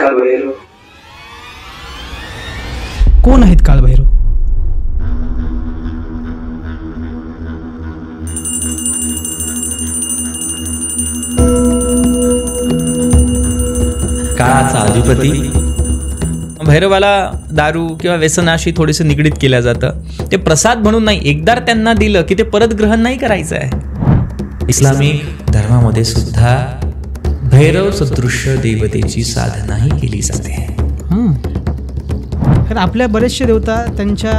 काळभैरव. कोण आहेत काळभैरव? काळाचा अधिपती. भैरवाला दारू किंवा व्यसनाशी थोडीसं निगडीत केलं जातं. ते प्रसाद म्हणून नाही, एकदा त्यांना दिलं की ते परत ग्रहण नाही करायचं आहे. इस्लामिक धर्मामध्ये सुद्धा भैरव सदृश्य देवतेची साधनाही केली जाते. तर आपल्या बरेचशे देवता त्यांच्या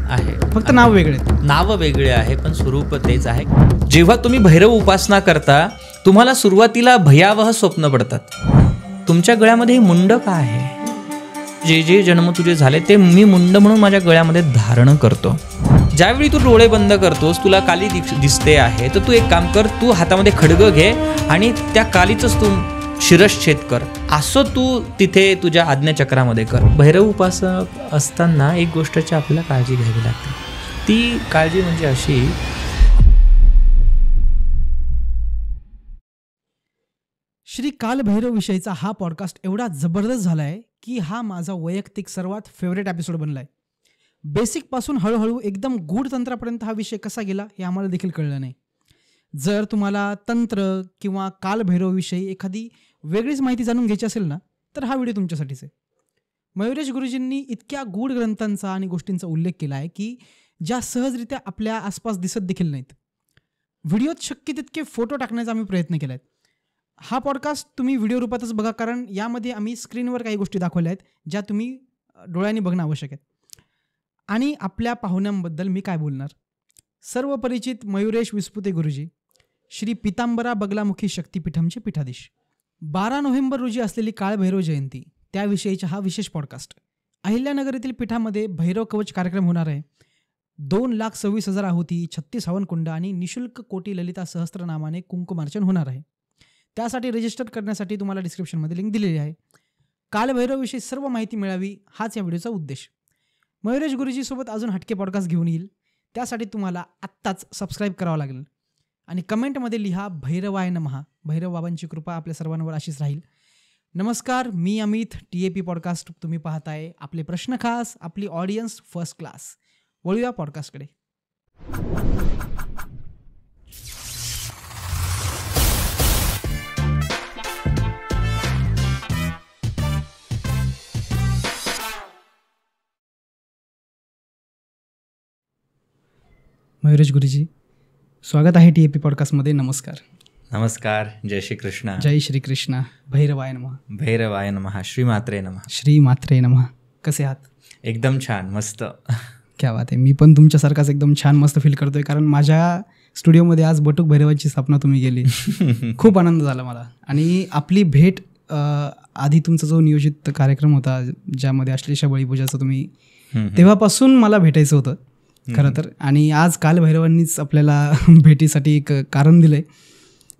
आहे, फक्त नाव वेगळे, नाव वेगळे आहे पण स्वरूप तेच आहे. जेव्हा तुम्ही भैरव उपासना करता तुम्हाला सुरुवातीला भयावह स्वप्न पडतात. तुमच्या गळ्यामध्ये मुंड का आहे? जे जे जन्म तुझे झाले ते मी मुंड म्हणून माझ्या गळ्यामध्ये धारण करतो. ज्यावेळी तू डोळे बंद करतोस, तुला काली दिसते आहे, तर तू एक काम कर, तू हातामध्ये खडगं घे आणि त्या कालीचंच तू शिरच्छेद कर. असं तू तिथे तुझ्या आज्ञाचक्रामध्ये कर. भैरव उपासक असताना एक गोष्टची आपल्याला काळजी घ्यावी लागते. ती काळजी म्हणजे अशी, श्री कालभैरव विषयीचा हा पॉडकास्ट एवढा जबरदस्त झाला आहे की हा माझा वैयक्तिक सर्वात फेवरेट एपिसोड बनला आहे. बेसिकपासून हळूहळू एकदम गूढ तंत्रापर्यंत हा विषय कसा गेला हे आम्हाला देखील कळलं नाही. जर तुम्हाला तंत्र किंवा कालभैरवविषयी एखादी वेगळीच माहिती जाणून घ्यायची असेल ना, तर हा व्हिडिओ तुमच्यासाठीच आहे. मयुरेश गुरुजींनी इतक्या गूढ ग्रंथांचा आणि गोष्टींचा उल्लेख केला आहे की ज्या सहजरित्या आपल्या आसपास दिसत देखील नाहीत. व्हिडिओत शक्य तितके फोटो टाकण्याचा आम्ही प्रयत्न केला आहे. हा पॉडकास्ट तुम्ही व्हिडिओ रूपातच बघा, कारण यामध्ये आम्ही स्क्रीनवर काही गोष्टी दाखवल्या आहेत ज्या तुम्ही डोळ्यांनी बघणं आवश्यक आहे. आणि आपल्या पाहुण्यांबद्दल मी काय बोलणार. सर्व परिचित मयुरेश विस्पुते गुरुजी, श्री पितांबरा बगलामुखी शक्तीपीठमचे पीठाधीश. 12 नोव्हेंबर रोजी असलेली काळभैरव जयंती, त्याविषयीचा हा विशेष पॉडकास्ट. अहिल्यानगर येथील पीठामध्ये भैरव कवच कार्यक्रम होणार आहे. 2,26,000 आहुती, 36 हवनकुंड आणि निशुल्क कोटी ललिता सहस्त्रनामाने कुंकुमार्चन होणार आहे. त्यासाठी रजिस्टर करण्यासाठी तुम्हाला डिस्क्रिप्शनमध्ये लिंक दिलेली आहे. कालभैरवविषयी सर्व माहिती मिळावी हाच या व्हिडिओचा उद्देश. मयुरेश गुरुजीसोबत अजून हटके पॉडकास्ट घेऊन येईल, त्यासाठी तुम्हाला आत्ताच सबस्क्राईब करावं लागेल आणि कमेंटमध्ये लिहा भैरवाय नमः. भैरव बाबांची कृपा आपल्या सर्वांवर अशीच राहील. नमस्कार, मी अमित, TAP पॉडकास्ट तुम्ही पाहताय. आपले प्रश्न खास, आपली ऑडियन्स फर्स्ट क्लास. वळूया पॉडकास्टकडे. मयुरेश गुरुजी, स्वागत आहे TAP पॉडकास्टमध्ये. नमस्कार. नमस्कार. जय श्री कृष्ण. जय श्री कृष्ण. भैरवाय नमः. भैरवाय नमः. श्रीमात्रे नमः. श्रीमात्रे नमः. कसे आहात? एकदम छान, मस्त. क्या बात आहे. मी पण तुमच्यासारखाच एकदम छान मस्त फील करतोय, कारण माझ्या स्टुडिओमध्ये आज बटूक भैरवाची स्थापना तुम्ही केली. खूप आनंद झाला मला. आणि आपली भेट आधी तुमचा जो नियोजित कार्यक्रम होता ज्यामध्ये अश्लेषा बळीपूजाचं तुम्ही, तेव्हापासून मला भेटायचं होतं खरं तर. आणि आज कालभैरवांनीच आपल्याला भेटीसाठी एक कारण दिलं आहे.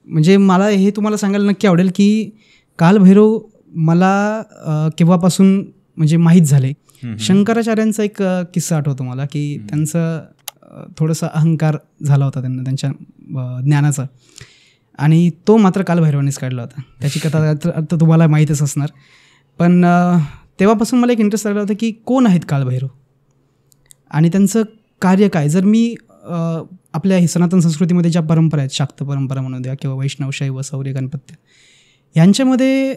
म्हणजे मला हे तुम्हाला सांगायला नक्की आवडेल की कालभैरव मला केव्हापासून म्हणजे माहीत झाले. शंकराचार्यांचा एक किस्सा आठवतो मला की त्यांचं थोडंसं अहंकार झाला होता त्यांना त्यांच्या ज्ञानाचा, आणि तो मात्र कालभैरवांनीच काढला होता. त्याची कथा अर्थ तुम्हाला माहीतच असणार. पण तेव्हापासून मला एक इंटरेस्ट लागला होता की कोण आहेत कालभैरव आणि त्यांचं कार्य काय. जर मी आपल्या सनातन संस्कृतीमध्ये ज्या परंपरा आहेत, शाक्त परंपरा म्हणू द्या किंवा वैष्णव, शैव, सौर्य, गणपत्य, यांच्यामध्ये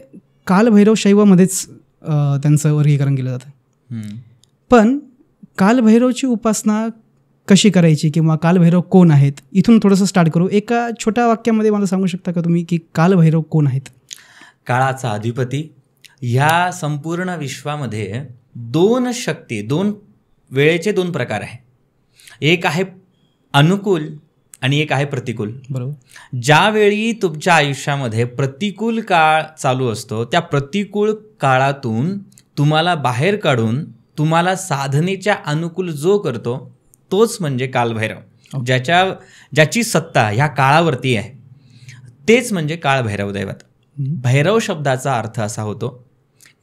कालभैरव शैवामध्येच त्यांचं वर्गीकरण केलं जातं. पण कालभैरवची उपासना कशी करायची किंवा कालभैरव कोण आहेत, इथून थोडंसं स्टार्ट करू. एका छोट्या वाक्यामध्ये मला सांगू शकता का तुम्ही की कालभैरव कोण आहेत? काळाचा अधिपती. ह्या संपूर्ण विश्वामध्ये दोन शक्ती, दोन वेळेचे दोन प्रकार आहे. एक आहे अनुकूल आणि एक आहे प्रतिकूल. बरोबर. ज्यावेळी तुमच्या आयुष्यामध्ये प्रतिकूल काळ चालू असतो, त्या प्रतिकूल काळातून तुम्हाला बाहेर काढून तुम्हाला साधनेच्या अनुकूल जो करतो तोच म्हणजे कालभैरव. ज्याची सत्ता ह्या काळावरती आहे तेच म्हणजे काळभैरव दैवत. भैरव शब्दाचा अर्थ असा होतो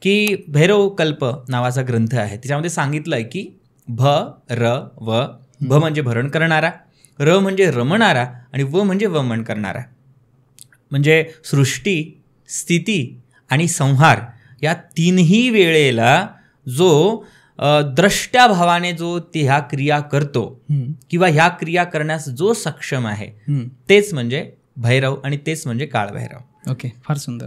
की भैरव कल्प नावाचा ग्रंथ आहे, त्याच्यामध्ये सांगितलं आहे की भ र व. भ म्हणजे भरण करणारा, र म्हणजे रमणारा आणि व म्हणजे वमन करणारा. म्हणजे सृष्टी, स्थिती आणि संहार या तीनही वेळेला जो द्रष्ट्या भावाने जो ह्या क्रिया करतो किंवा ह्या क्रिया करण्यास जो सक्षम आहे तेच म्हणजे भैरव आणि तेच म्हणजे काळभैरव. ओके, फार सुंदर.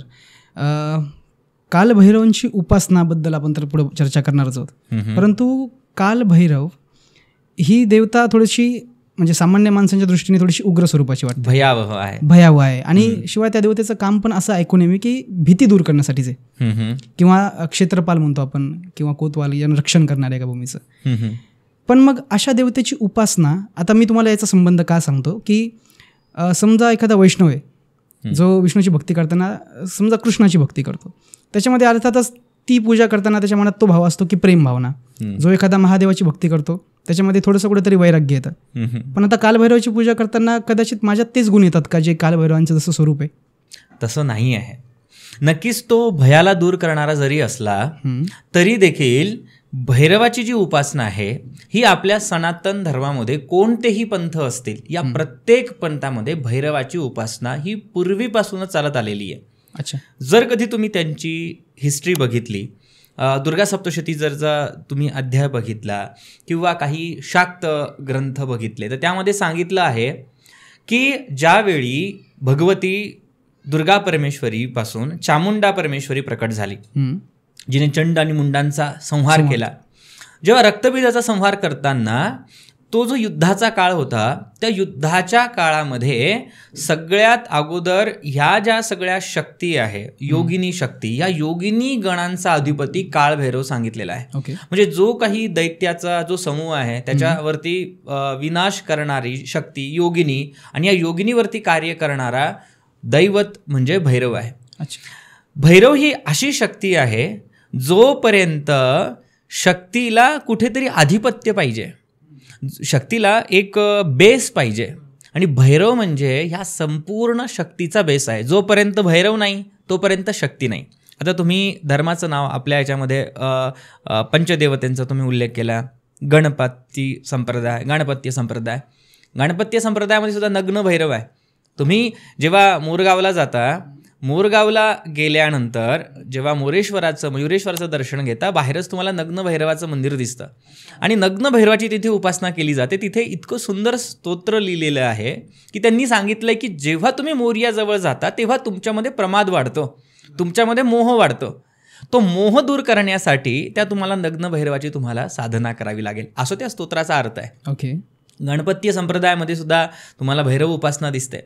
कालभैरवांची उपासनाबद्दल आपण तर पुढे चर्चा करणारच आहोत, परंतु कालभैरव ही देवता थोडीशी म्हणजे सामान्य माणसांच्या दृष्टीने थोडीशी उग्र स्वरूपाची वाटते, भयावह आहे. आणि शिवाय त्या देवतेचं काम पण असं ऐकून येईल की भीती दूर करण्यासाठीच आहे, किंवा क्षेत्रपाल म्हणतो आपण, किंवा कोतवाल यांना रक्षण करणाऱ्या एका भूमीचं. पण मग अशा देवतेची उपासना, आता मी तुम्हाला याचा संबंध का सांगतो की समजा एखादा वैष्णव आहे जो विष्णूची भक्ती करताना समजा कृष्णाची भक्ती करतो, त्याच्यामध्ये अर्थातच ती पूजा करताना त्याच्या मनात तो भाव असतो की प्रेम भावना. जो एखादा महादेवाची भक्ती करतो त्याच्यामध्ये थोडंसं कुठेतरी वैराग्य येतं. पण आता कालभैरवाची पूजा करताना कदाचित माझ्यात तेच गुण येतात का जे कालभैरवांचं जसं स्वरूप आहे? तसं नाही आहे. नक्कीच तो भयाला दूर करणारा जरी असला तरी देखील भैरवाची जी उपासना आहे ही आपल्या सनातन धर्मामध्ये कोणतेही पंथ असतील या प्रत्येक पंथामध्ये भैरवाची उपासना ही पूर्वीपासूनच चालत आलेली आहे. अच्छा. जर कधी तुम्ही त्यांची हिस्ट्री बघितली, दुर्गा सप्तशती जरचा तुम्ही अध्याय बघितला किंवा काही शाक्त ग्रंथ बघितले तर त्यामध्ये सांगितलं आहे की ज्यावेळी भगवती दुर्गा परमेश्वरीपासून चामुंडा परमेश्वरी प्रकट झाली, जिने चंड आणि मुंडांचा संहार केला, जेव्हा रक्तबीजाचा संहार करताना तो जो युद्धाचा काळ होता त्या युद्धाच्या काळामध्ये सगळ्यात अगोदर ह्या ज्या सगळ्या शक्ती आहे, योगिनी शक्ती, या योगिनी गणांचा अधिपती काळभैरव सांगितलेला आहे. म्हणजे जो काही दैत्याचा जो समूह आहे त्याच्यावरती विनाश करणारी शक्ती योगिनी, आणि या योगिनीवरती कार्य करणारा दैवत म्हणजे भैरव आहे. भैरव ही अशी शक्ती आहे जोपर्यंत शक्तीला कुठेतरी आधिपत्य पाहिजे, शक्तीला एक बेस पाहिजे, आणि भैरव म्हणजे ह्या संपूर्ण शक्तीचा बेस आहे. जोपर्यंत भैरव नाही तोपर्यंत शक्ती नाही. आता तुम्ही धर्माचं नाव आपल्या याच्यामध्ये पंचदेवतेंचा तुम्ही उल्लेख केला, गणपती संप्रदाय, गणपत्य संप्रदायामध्ये सुद्धा नग्न भैरव आहे. तुम्ही जेव्हा मोरगावला जाता, मोरगावला गेल्यानंतर जेव्हा मयुरेश्वराचं दर्शन घेता, बाहेरच तुम्हाला नग्न भैरवाचं मंदिर दिसतं, आणि नग्न भैरवाची तिथे उपासना केली जाते. तिथे इतकं सुंदर स्तोत्र लिहिलेलं आहे की त्यांनी सांगितलंय की जेव्हा तुम्ही मोर्याजवळ जाता तेव्हा तुमच्यामध्ये प्रमाद वाढतो, तुमच्यामध्ये मोह वाढतो. तो मोह दूर करण्यासाठी त्या तुम्हाला नग्न भैरवाची तुम्हाला साधना करावी लागेल, असं त्या स्तोत्राचा अर्थ आहे. ओके. गणपतीय संप्रदायामध्ये सुद्धा तुम्हाला भैरव उपासना दिसते.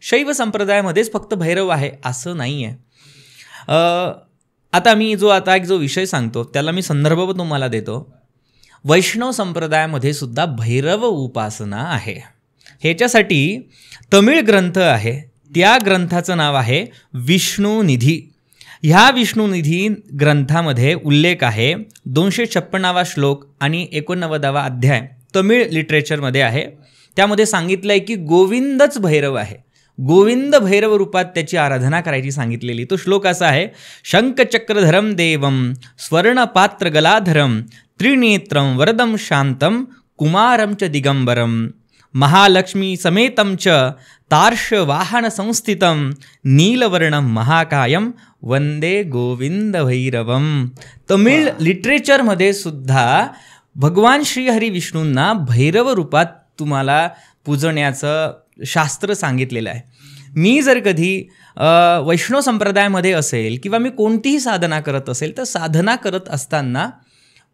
शैव संप्रदायामध्येच फक्त भैरव आहे असं नाही आहे. आता मी आता एक जो विषय सांगतो त्याला मी संदर्भ तुम्हाला देतो. वैष्णव संप्रदायामध्ये सुद्धा भैरव उपासना आहे. ह्याच्यासाठी तमिळ ग्रंथ आहे, त्या ग्रंथाचं नाव आहे विष्णुनिधी. ह्या विष्णुनिधी ग्रंथामध्ये उल्लेख आहे 256वा श्लोक आणि 89वा अध्याय तमिळ लिटरेचरमध्ये आहे. त्यामध्ये सांगितलं आहे की गोविंदच भैरव आहे, गोविंद भैरव रूपात त्याची आराधना करायची सांगितलेली. तो श्लोक असा आहे, शंखचक्रधरम देवम स्वर्णपात्र गलाधरम त्रिनेत्रम वरदम शांतम कुमारम च दिगंबरम महालक्ष्मी समेतम च तार्श वाहन संस्थितम नीलवर्णम महाकायम वंदे गोविंद भैरवम. तमिळ लिटरेचरमध्ये सुद्धा भगवान श्रीहरी विष्णूंना भैरव रूपात तुम्हाला पूजण्याचं शास्त्र सांगितलेलं आहे. मी जर कधी वैष्णव संप्रदायामध्ये असेल किंवा मी कोणतीही साधना करत असेल तर साधना करत असताना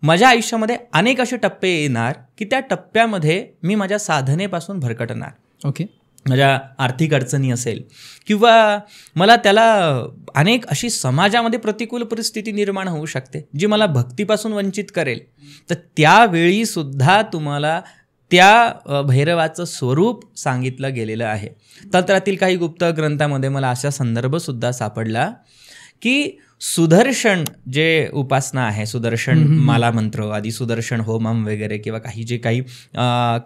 माझ्या आयुष्यामध्ये अनेक असे टप्पे येणार की त्या टप्प्यामध्ये मी माझ्या साधनेपासून भरकटणार. ओके. माझ्या आर्थिक अडचणी असेल किंवा मला त्याला अनेक अशी समाजामध्ये प्रतिकूल परिस्थिती निर्माण होऊ शकते जी मला भक्तीपासून वंचित करेल, तर त्यावेळीसुद्धा तुम्हाला त्या भैरवाचं स्वरूप सांगितलं गेलेलं आहे. तंत्रातील काही गुप्त ग्रंथामध्ये मला असा संदर्भसुद्धा सापडला की सुदर्शन जे उपासना आहे, सुदर्शन माला मंत्र आदी, सुदर्शन होमम वगैरे, किंवा जे काही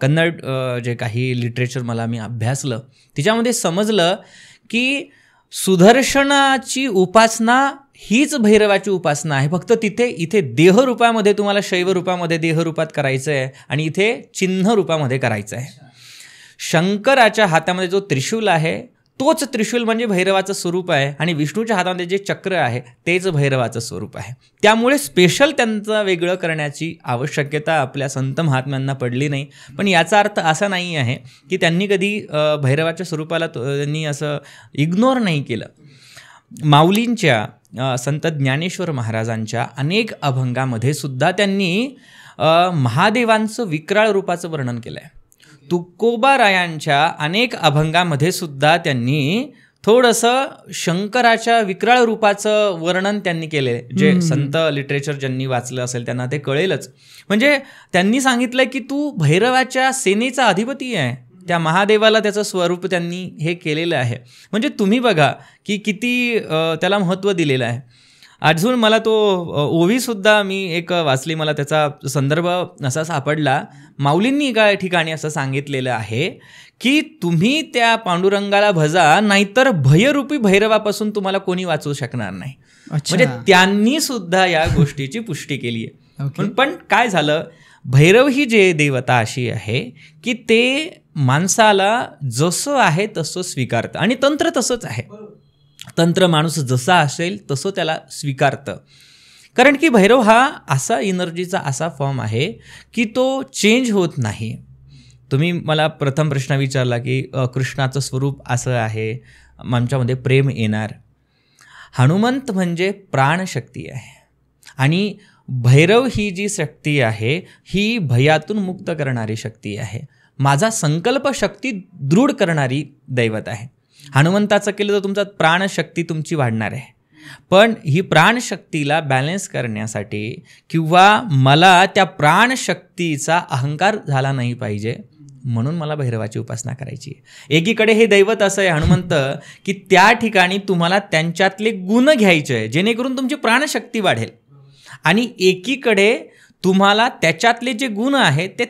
कन्नड जे काही लिटरेचर मला मी अभ्यासलं त्याच्यामध्ये समजलं की सुदर्शनाची उपासना हीच भैरवाची उपासना आहे. फक्त इथे देहरूपामध्ये तुम्हाला शैव रूपामध्ये देहरूपात करायचं आहे आणि इथे चिन्ह रूपामध्ये करायचं आहे. शंकराच्या हातामध्ये जो त्रिशूल आहे तोच त्रिशूल म्हणजे भैरवाचं स्वरूप आहे आणि विष्णूच्या हातामध्ये जे चक्र आहे तेच भैरवाचं स्वरूप आहे. त्यामुळे स्पेशल त्यांचं वेगळं करण्याची आवश्यकता आपल्या संत महात्म्यांना पडली नाही. पण याचा अर्थ असा नाही आहे की त्यांनी कधी भैरवाच्या स्वरूपाला त्यांनी असं इग्नोर नाही केलं. माऊलींच्या संत ज्ञानेश्वर महाराजांच्या अनेक अभंगामध्ये सुद्धा त्यांनी महादेवांचं विक्राळ रूपाचं वर्णन केलं आहे. तुकोबारायांच्या अनेक अभंगामध्ये सुद्धा त्यांनी थोडंसं शंकराच्या विक्राळ रूपाचं वर्णन त्यांनी केले. जे संत लिटरेचर ज्यांनी वाचलं असेल त्यांना ते कळेलच. म्हणजे त्यांनी सांगितलं की तू भैरवाच्या सेनेचा अधिपती आहे. त्या महादेवाला त्याचं स्वरूप त्यांनी हे केलेलं आहे. म्हणजे तुम्ही बघा की किती त्याला महत्त्व दिलेलं आहे. अजून मला तो ओवीसुद्धा मी एक वाचली, मला त्याचा संदर्भ असा सापडला. माऊलींनी एका ठिकाणी असं सांगितलेलं आहे की तुम्ही त्या पांडुरंगाला भजा, नाहीतर भयरूपी भैरवापासून तुम्हाला कोणी वाचवू शकणार नाही. म्हणजे त्यांनी सुद्धा या गोष्टीची पुष्टी केली आहे. पण काय झालं, भैरव ही जे देवता अशी आहे की ते माणसाला जसं आहे तसं स्वीकारतं. आणि तंत्र तसंच आहे. तंत्र माणूस जसा असेल तसं त्याला स्वीकारतं. कारण की भैरव हा असा एनर्जीचा असा फॉर्म आहे की तो चेंज होत नाही. तुम्ही मला प्रथम प्रश्न विचारला की कृष्णाचं स्वरूप असं आहे, आमच्यामध्ये प्रेम येणार. हनुमंत म्हणजे प्राणशक्ती आहे आणि भैरव ही जी शक्ती आहे ही भयातून मुक्त करणारी शक्ती आहे. माझा संकल्प शक्ती दृढ करणारी दैवत आहे. हनुमंताचं केलं तर तुमचा प्राणशक्ती तुमची वाढणार आहे. पण ही प्राणशक्तीला बॅलन्स करण्यासाठी किंवा मला त्या प्राणशक्तीचा अहंकार झाला नाही पाहिजे म्हणून मला भैरवाची उपासना करायची आहे. एकीकडे हे दैवत असं आहे हनुमंत की त्या ठिकाणी तुम्हाला त्यांच्यातले गुण घ्यायचे आहे जेणेकरून तुमची प्राणशक्ती वाढेल. आणि एकीकडे तुम्हाला त्याच्यातले जे गुण आहेत ते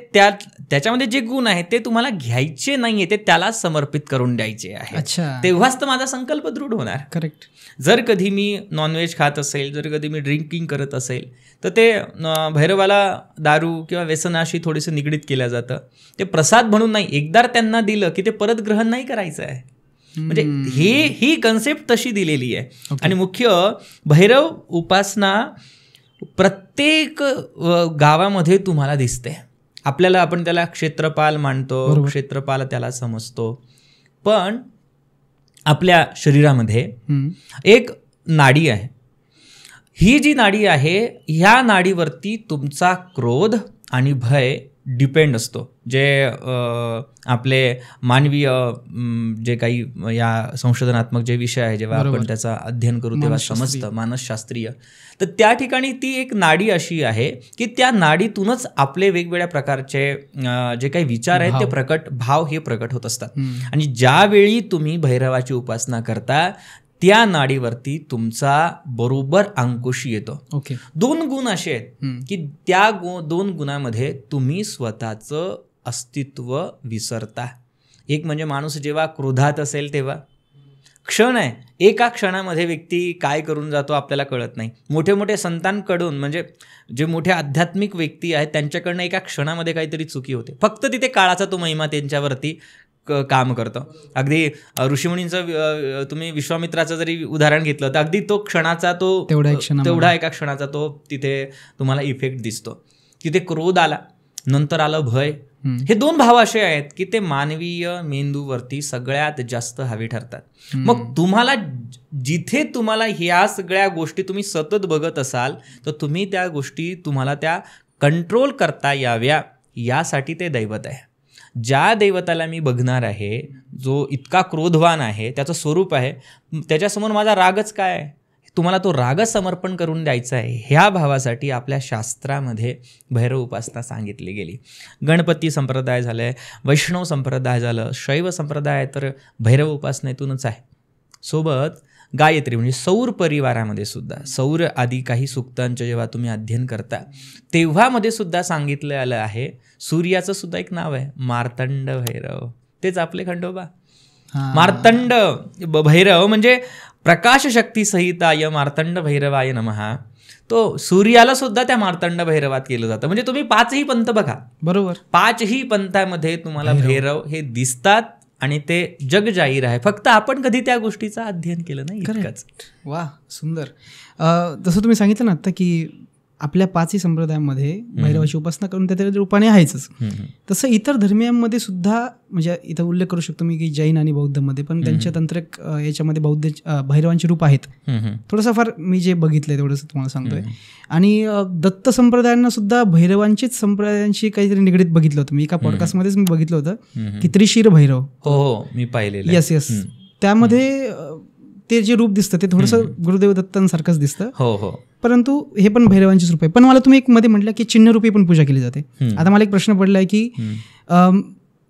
त्याच्यामध्ये जे गुण आहेत ते तुम्हाला घ्यायचे नाहीये, ते त्याला समर्पित करून द्यायचे आहे. तेव्हाच तर माझा संकल्प दृढ होणार. करेक्ट. जर कधी मी नॉनव्हेज खात असेल, जर कधी मी ड्रिंकिंग करत असेल तर ते भैरवाला दारू किंवा व्यसनाशी थोडीसं निगडीत केलं जातं. ते प्रसाद म्हणून नाही, एकदा त्यांना दिलं की ते परत ग्रहण नाही करायचं आहे. म्हणजे ही कन्सेप्ट तशी दिलेली आहे. आणि मुख्य भैरव उपासना प्रत्येक गावामध्ये तुम्हाला दिसते. आपल्याला आपण त्याला क्षेत्रपाल मानतो, क्षेत्रपाल त्याला समजतो. पण आपल्या शरीरामध्ये एक नाडी आहे. ही जी नाडी आहे ह्या नाडीवरती तुमचा क्रोध आणि भय डिपेंड असतो. जे आपले मानवीय जे काही या संशोधनात्मक जे विषय आहे जेव्हा आपण त्याचा अध्ययन करू तेव्हा समजतं, मानसशास्त्रीय. तर त्या ठिकाणी ती एक नाडी अशी आहे की त्या नाडीतूनच आपले वेगवेगळ्या प्रकारचे जे काही विचार आहेत ते भाव हे प्रकट होत असतात. आणि ज्यावेळी तुम्ही भैरवाची उपासना करता त्या नाडीवरती तुमचा बरोबर अंकुश येतो. दोन गुण असे आहेत की त्या दोन गुणामध्ये तुम्ही स्वतःचं अस्तित्व विसरता. एक म्हणजे माणूस जेव्हा क्रोधात असेल तेव्हा क्षण आहे, एका क्षणामध्ये व्यक्ती काय करून जातो आपल्याला कळत नाही. मोठे मोठे संतांकडून म्हणजे जे मोठे आध्यात्मिक व्यक्ती आहेत त्यांच्याकडनं एका क्षणामध्ये काहीतरी चुकी होते. फक्त तिथे काळाचा तो महिमा त्यांच्यावरती काम करतं. अगदी ऋषीमुनींचं तुम्ही विश्वामित्राचं जरी उदाहरण घेतलं तर अगदी तो क्षणाचा तो तेवढा एका क्षणाचा तो तिथे तुम्हाला इफेक्ट दिसतो. तिथे क्रोध आला, नंतर आलं भय. हे दोन भाव असे आहेत की ते मानवीय मेंदूवरती सगळ्यात जास्त हवी ठरतात. मग तुम्हाला जिथे तुम्हाला ह्या सगळ्या गोष्टी तुम्ही सतत बघत असाल तर तुम्ही त्या गोष्टी तुम्हाला त्या कंट्रोल करता याव्या यासाठी ते दैवत आहे. ज्या दैवताला मी बघणार आहे जो इतका क्रोधवान आहे, त्याचं स्वरूप आहे, त्याच्यासमोर माझा रागच काय आहे, तुम्हाला तो राग समर्पण करून द्यायचा आहे. ह्या भावासाठी आपल्या शास्त्रामध्ये भैरव उपासना सांगितली गेली. गणपती संप्रदाय झालं, वैष्णव संप्रदाय झालं, शैव संप्रदाय तर भैरव उपासनेतूनच आहे. सोबत गायत्री म्हणजे सौर परिवारामध्ये सुद्धा सौर आदी काही सूक्तांचं जेव्हा तुम्ही अध्ययन करता तेव्हा मध्ये सुद्धा सांगितलं आलं आहे. सूर्याचं सुद्धा एक नाव आहे मार्तंड भैरव, तेच आपले खंडोबा. मार्तंड भैरव म्हणजे प्रकाश शक्ती सहिताय मार्तंड भैरवाय नमः. तो सूर्याला सुद्धा त्या मार्तंड भैरवात केलं जातं. म्हणजे तुम्ही पाचही पंथ बघा, बरोबर, पाचही पंथामध्ये तुम्हाला भैरव हे दिसतात आणि ते जग जाहीर आहे, फक्त आपण कधी त्या गोष्टीचं अध्ययन केलं नाही इतकंच. वा, सुंदर. जसं तुम्ही सांगितलं ना आता की आपल्या 5ही संप्रदायामध्ये भैरवाची उपासना करून त्या रूपाने आहेच. तसं इतर धर्मियांमध्ये सुद्धा, म्हणजे इथं उल्लेख करू शकतो मी की जैन आणि बौद्धमध्ये पण त्यांच्या तंत्रिक याच्यामध्ये भैरवांची रूप आहेत. थोडंसं फार मी जे बघितलंय तेवढंच तुम्हाला सांगतोय. आणि दत्त संप्रदायांना सुद्धा भैरवांचीच संप्रदायांशी काहीतरी निगडीत बघितलं होतं मी एका पॉडकास्टमध्येच मी बघितलं होतं की त्रिशीर भैरव. हो, मी पाहिलेलं. येस. त्यामध्ये ते जे रूप दिसतं ते थोडंसं गुरुदेव दत्तांसारखंच दिसतं. हो. परंतु हे पण भैरवांचीच रूप आहे. पण मला तुम्ही एक मध्ये म्हटलं की चिन्हरूपी पण पूजा केली जाते. आता मला एक प्रश्न पडलाय की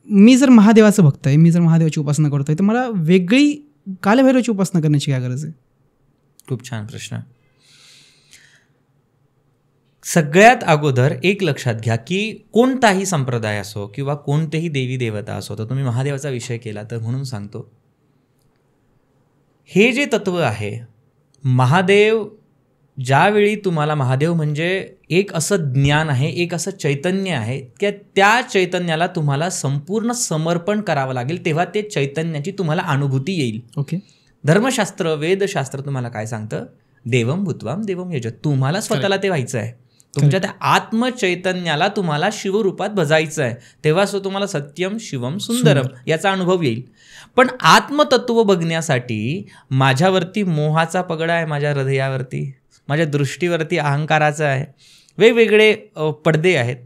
मी जर महादेवाचं भक्त आहे, मी जर महादेवाची उपासना करतोय, तर मला वेगळी कालभैरवाची उपासना करण्याची काय गरज आहे? खूप छान प्रश्न. सगळ्यात अगोदर एक लक्षात घ्या की कोणताही संप्रदाय असो किंवा कोणतेही देवी देवता असो, तर तुम्ही महादेवाचा विषय केला तर म्हणून सांगतो, हे जे तत्व आहे, महादेव, ज्यावेळी तुम्हाला महादेव म्हणजे एक असं ज्ञान आहे, एक असं चैतन्य आहे की त्या चैतन्याला तुम्हाला संपूर्ण समर्पण करावं लागेल, तेव्हा ते चैतन्याची तुम्हाला अनुभूती येईल. ओके. धर्मशास्त्र, वेदशास्त्र तुम्हाला काय सांगतं? देवम भूत्वाम देवम यजत. तुम्हाला स्वतःला ते व्हायचं आहे. तुमच्या त्या आत्मचैतन्याला तुम्हाला शिवरूपात भजायचं आहे, तेव्हा तुम्हाला सत्यम शिवम सुंदरम याचा अनुभव येईल. पण आत्मतत्व बघण्यासाठी माझ्यावरती मोहाचा पगडा आहे, माझ्या हृदयावरती, माझ्या दृष्टीवरती अहंकाराचा आहे, वेगवेगळे पडदे आहेत.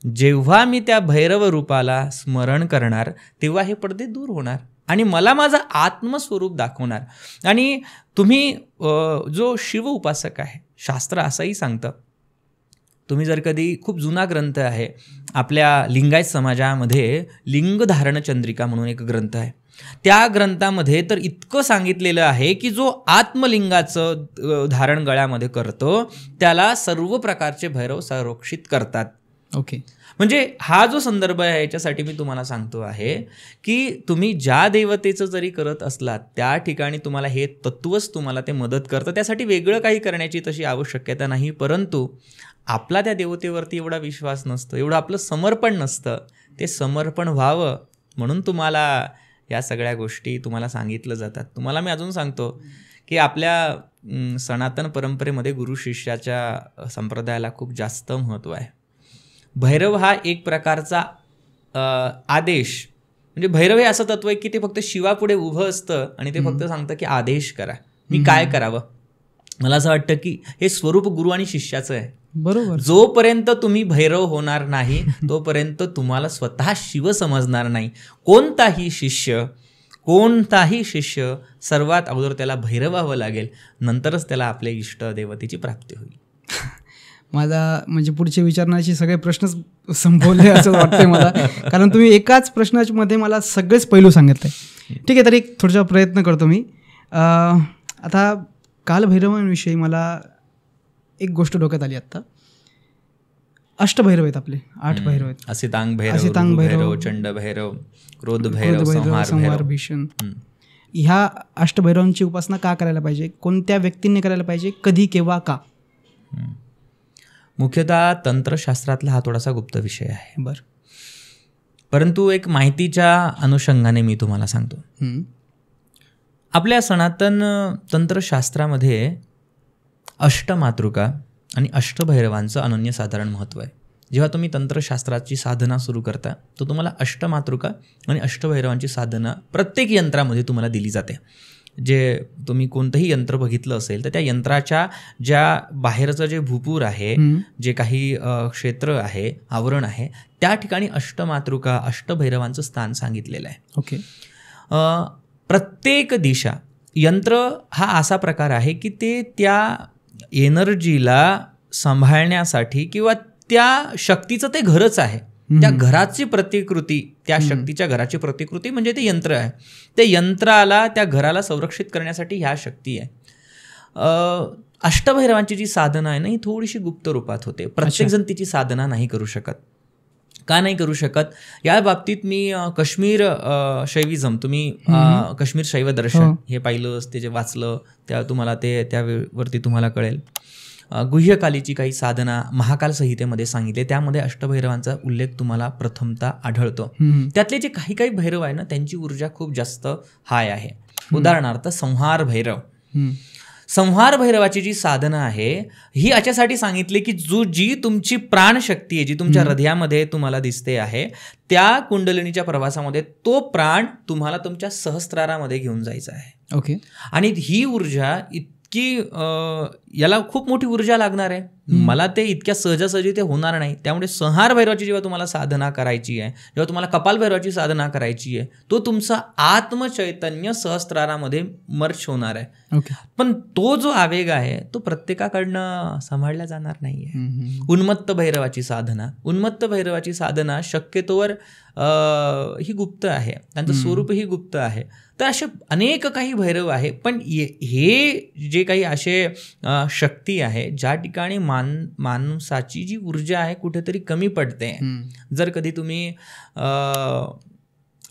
जेव्हा मी त्या भैरव रूपाला स्मरण करणार तेव्हा हे पडदे दूर होणार आणि मला माझं आत्मस्वरूप दाखवणार. आणि तुम्ही जो शिव उपासक आहे, शास्त्र असंही सांगतं, तुम्ही जर कधी, खूप जुना ग्रंथ आहे आपल्या लिंगायत समाजामध्ये, लिंगधारण चंद्रिका म्हणून एक ग्रंथ आहे, त्या ग्रंथामध्ये तर इतकं सांगितलेलं आहे की जो आत्मलिंगाचं धारण गळ्यामध्ये करतो त्याला सर्व प्रकारचे भैरव संरक्षित करतात. ओके. म्हणजे हा जो संदर्भ आहे याच्यासाठी मी तुम्हाला सांगतो आहे की तुम्ही ज्या देवतेचं जरी करत असलात त्या ठिकाणी तुम्हाला हे तत्वच तुम्हाला ते मदत करतं. त्यासाठी वेगळं काही करण्याची तशी आवश्यकता नाही, परंतु आपला त्या देवतेवरती एवढा विश्वास नसतो, एवढं आपलं समर्पण नसतं. ते समर्पण व्हावं म्हणून तुम्हाला या सगळ्या गोष्टी तुम्हाला सांगितलं जातात. तुम्हाला मी अजून सांगतो की आपल्या सनातन परंपरेमध्ये गुरु शिष्याच्या संप्रदायाला खूप जास्त महत्त्व आहे. भैरव हा एक प्रकारचा आदेश, म्हणजे भैरव हे असं तत्व आहे की ते फक्त शिवापुढे उभं असतं आणि ते फक्त सांगतं की आदेश करा, मी काय करावं. मला असं वाटतं की हे स्वरूप गुरु आणि शिष्याचं आहे. बरोबर. जोपर्यंत तुम्ही भैरव होणार नाही तोपर्यंत तुम्हाला स्वतः शिव समजणार नाही. कोणताही शिष्य सर्वात अगोदर त्याला भैरव व्हावं लागेल, नंतरच त्याला आपल्या इष्ट देवतेची प्राप्ती होईल. माझा म्हणजे पुढचे विचारण्याचे सगळे प्रश्नच संपवले असं वाटतंय मला, कारण तुम्ही एकाच प्रश्नामध्ये मला सगळेच पैलू सांगितले. ठीक आहे, तर एक थोडासा प्रयत्न करतो मी. आता कालभैरवांविषयी मला एक गोष्ट डोक्यात आली आत्ता. अष्टभैरव आहेत आपले, 8 भैरव आहेत. असितांग भैरव, चंड भैरव, क्रोध भैरव, संहार भीषण. ह्या अष्टभैरवांची उपासना का करायला पाहिजे, कोणत्या व्यक्तींनी करायला पाहिजे, कधी, केव्हा, का? मुख्यतः तंत्रशास्त्रातला हा थोडासा गुप्त विषय आहे. बरं. परंतु एक माहितीच्या अनुषंगाने मी तुम्हाला सांगतो. आपल्या सनातन तंत्रशास्त्रामध्ये अष्टमातृका आणि अष्टभैरवांचं अनन्यसाधारण महत्त्व आहे. जेव्हा तुम्ही तंत्रशास्त्राची साधना सुरू करता तर तुम्हाला अष्टमातृका आणि अष्टभैरवांची साधना प्रत्येक यंत्रामध्ये तुम्हाला दिली जाते. जे तुम्ही कोणतंही यंत्र बघितलं असेल तर त्या यंत्राच्या ज्या बाहेरचं जे भूपूर आहे, जे काही क्षेत्र आहे, आवरण आहे, त्या ठिकाणी अष्टमातृका, अष्टभैरवांचं स्थान सांगितलेलं आहे. ओके. प्रत्येक दिशा, यंत्र हा असा प्रकार आहे की ते त्या एनर्जीला सांभाळण्यासाठी किंवा त्या शक्तीचं ते घरच आहे. त्या घराची प्रतिकृती, त्या शक्तीच्या घराची प्रतिकृती म्हणजे ते यंत्र आहे. त्या यंत्राला, त्या घराला संरक्षित करण्यासाठी ह्या शक्ती आहे. अष्टभैरवांची जी साधना आहे ना, ही थोडीशी गुप्त रूपात होते. प्रत्येकजण तिची साधना नाही करू शकत. का नाही करू शकत या बाबतीत मी काश्मीर शैविझम, तुम्ही काश्मीर शैव दर्शन हे पाहिलं, ते जे वाचलं त्या तुम्हाला ते त्यावरती तुम्हाला कळेल. गुह्यकालीची काही साधना महाकाल संहितेमध्ये सांगितले, त्यामध्ये अष्टभैरवांचा उल्लेख तुम्हाला प्रथमतः आढळतो. त्यातले जे काही काही भैरव आहे ना, त्यांची ऊर्जा खूप जास्त हाय आहे. उदाहरणार्थ संहार भैरव. संहार भैरवाची जी साधना आहे ही याच्यासाठी सांगितली की जी तुमची प्राणशक्ती आहे, जी तुमच्या हृदयामध्ये तुम्हाला दिसते आहे, त्या कुंडलिनीच्या प्रवासामध्ये तो प्राण तुम्हाला तुमच्या सहस्त्रारामध्ये घेऊन जायचा आहे. ओके. आणि ही ऊर्जा की याला खूप मोठी ऊर्जा लागणार आहे. मला ते इतक्या सहजासहजी ते होणार नाही. त्यामुळे संहार भैरवाची जेव्हा तुम्हाला साधना करायची आहे, जेव्हा तुम्हाला कपाल भैरवाची साधना करायची आहे, तो तुमचा आत्मचैतन्य सहस्त्रारामध्ये मर्ज होणार आहे. ओके. पण तो जो आवेग आहे तो प्रत्येकाकडनं सांभाळला जाणार नाहीये. उन्मत्त भैरवाची साधना शक्यतोवर ही गुप्त आहे, त्यांचं स्वरूप ही गुप्त आहे. तर असे अनेक काही भैरव आहे. पण हे जे काही असे शक्ती आहे ज्या ठिकाणी माणसाची जी ऊर्जा आहे कुठेतरी कमी पडते. जर कधी तुम्ही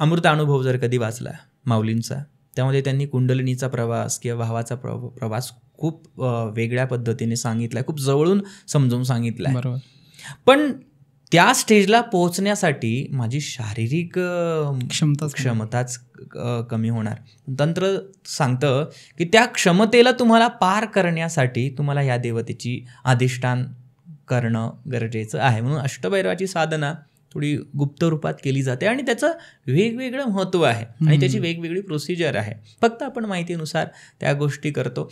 अमृतानुभव जर कधी वाचला माऊलींचा, त्यामध्ये त्यांनी कुंडलिनीचा प्रवास किंवा भावाचा प्रवास खूप वेगळ्या पद्धतीने सांगितलाय, खूप जवळून समजून सांगितलाय. बरोबर. पण त्या स्टेजला पोहोचण्यासाठी माझी शारीरिक क्षमताच कमी होणार. तंत्र सांगतं की त्या क्षमतेला तुम्हाला पार करण्यासाठी तुम्हाला या देवतेची अधिष्ठान करणं गरजेचं आहे. म्हणून अष्टभैरवाची साधना थोडी गुप्त रूपात केली जाते आणि त्याचं वेगवेगळं महत्त्व आहे आणि त्याची वेगवेगळी प्रोसिजर आहे. फक्त आपण माहितीनुसार त्या गोष्टी करतो.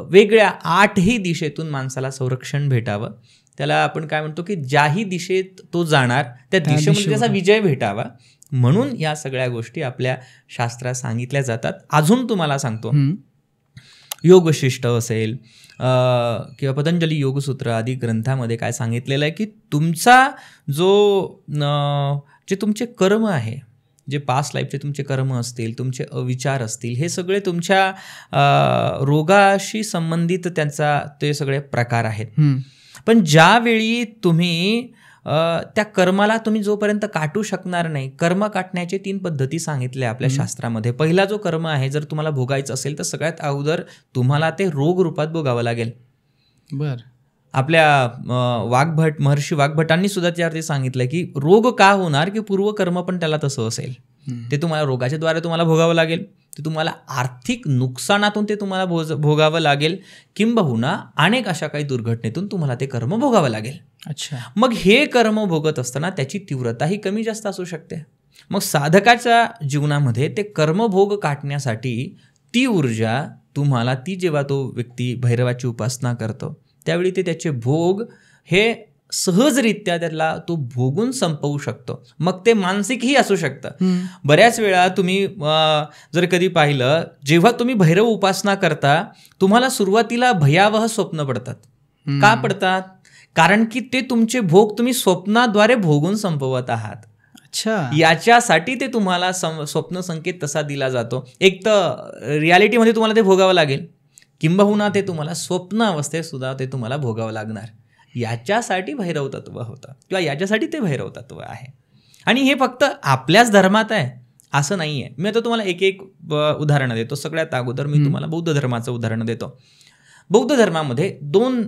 वेगळ्या 8ही दिशेतून माणसाला संरक्षण भेटावं, त्याला आपण काय म्हणतो की ज्याही दिशेत तो जाणार त्या दिशेमध्ये त्याचा विजय भेटावा, म्हणून या सगळ्या गोष्टी आपल्या शास्त्रात सांगितल्या जातात. अजून तुम्हाला सांगतो, योगशिष्ट असेल किंवा पतंजली योगसूत्र आदी ग्रंथामध्ये काय सांगितलेलं आहे की तुमचा जे तुमचे कर्म आहे, जे पास्ट लाईफचे तुमचे कर्म असतील, तुमचे अविचार असतील, हे सगळे तुमच्या रोगाशी संबंधित ते सगळे प्रकार आहेत. पण ज्यावेळी तुम्ही त्या कर्माला तुम्ही जोपर्यंत काटू शकणार नाही, कर्म काटण्याचे 3 पद्धती सांगितल्या आपल्या शास्त्रामध्ये. पहिला जो कर्म आहे, जर तुम्हाला भोगायचं असेल तर सगळ्यात अगोदर तुम्हाला ते रोग रूपात भोगावं लागेल. बर. आपल्या महर्षी वाग्भटांनी सुद्धा त्यावरती सांगितलं की रोग का होणार, की पूर्वकर्म पण त्याला तसं असेल. ते तुम्हाला रोगाच्या द्वारे तुम्हाला भोगावं लागेल, ते तुम्हाला आर्थिक नुकसानातून ते तुम्हाला भोगावं लागेल, किंबहुना अनेक अशा काही दुर्घटनेतून तुम्हाला ते कर्म भोगावं लागेल. अच्छा. मग हे कर्म भोगत असताना त्याची तीव्रताही कमी जास्त असू शकते. मग साधकाच्या जीवनामध्ये ते कर्मभोग काटण्यासाठी ती ऊर्जा तुम्हाला, जेव्हा तो व्यक्ती भैरवाची उपासना करतो त्यावेळी ते त्याचे भोग हे सहजरित्या त्याला तो भोगून संपवू शकतो. मग ते मानसिकही असू शकतं. बऱ्याच वेळा तुम्ही जर कधी पाहिलं, जेव्हा तुम्ही भैरव उपासना करता तुम्हाला सुरुवातीला भयावह स्वप्न पडतात. का पडतात? कारण की ते तुमचे भोग तुम्ही स्वप्नाद्वारे भोगून संपवत आहात. अच्छा. याच्यासाठी ते तुम्हाला स्वप्न संकेत तसा दिला जातो. एक तर रियालिटीमध्ये तुम्हाला ते भोगावं लागेल, किंबहुना ते तुम्हाला स्वप्न अवस्थेत सुद्धा ते तुम्हाला भोगावं लागणार. याच्यासाठी भैरव तत्व होतं किंवा याच्यासाठी ते भैरव तत्व आहे. आणि हे फक्त आपल्याच धर्मात आहे असं नाही आहे. मी आता तुम्हाला एक उदाहरण देतो. सगळ्यात अगोदर मी तुम्हाला बौद्ध धर्माचं उदाहरण देतो. बौद्ध धर्मामध्ये 2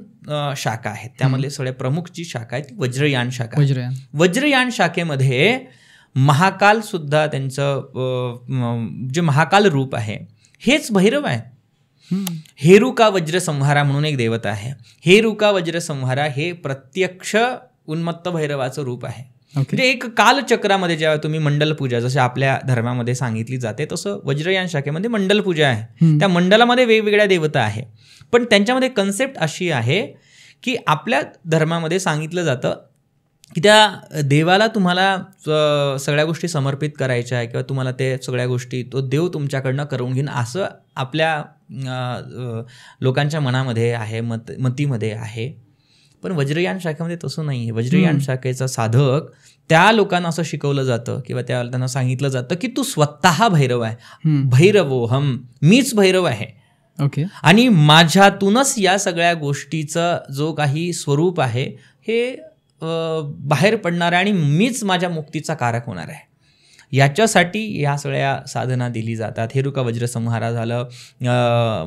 शाखा आहेत. त्यामधले सगळ्यात प्रमुख जी शाखा आहे ती वज्रयान शाखा. वज्रयान शाखेमध्ये महाकाल सुद्धा त्यांचं जे महाकाल रूप आहे हेच भैरव आहे. हेरुका वज्रसंहारा म्हणून एक देवता आहे. हेरुका वज्रसंहारा हे प्रत्यक्ष उन्मत्त भैरवाचं रूप आहे. म्हणजे एक कालचक्रामध्ये जेव्हा तुम्ही मंडल पूजा, जसं आपल्या धर्मामध्ये सांगितली जाते तसं वज्रयान शाखेमध्ये मंडल पूजा आहे. त्या मंडलामध्ये वेगवेगळ्या देवता आहे. पण त्यांच्यामध्ये कन्सेप्ट अशी आहे की आपल्या धर्मामध्ये सांगितलं जातं की त्या देवाला तुम्हाला सगळ्या गोष्टी समर्पित करायच्या आहे किंवा तुम्हाला ते सगळ्या गोष्टी तो देव तुमच्याकडनं करून घेईन, असं आपल्या लोकांच्या मनामध्ये आहे, मतीमध्ये आहे. पण वज्रयान शाखेमध्ये तसं नाही आहे. वज्रयान शाखेचा साधक त्या लोकांना असं शिकवलं जातं किंवा त्यांना सांगितलं जातं की तू स्वतः भैरव आहे. भैरवोहम, मीच भैरव आहे. ओके. आणि माझ्यातूनच या सगळ्या गोष्टीचं जो काही स्वरूप आहे हे बाहेर पडणार आहे आणि मीच माझ्या मुक्तीचा कारक होणार आहे. याच्यासाठी या सगळ्या साधना दिली जातात. हेरुका वज्रसंहारा झालं,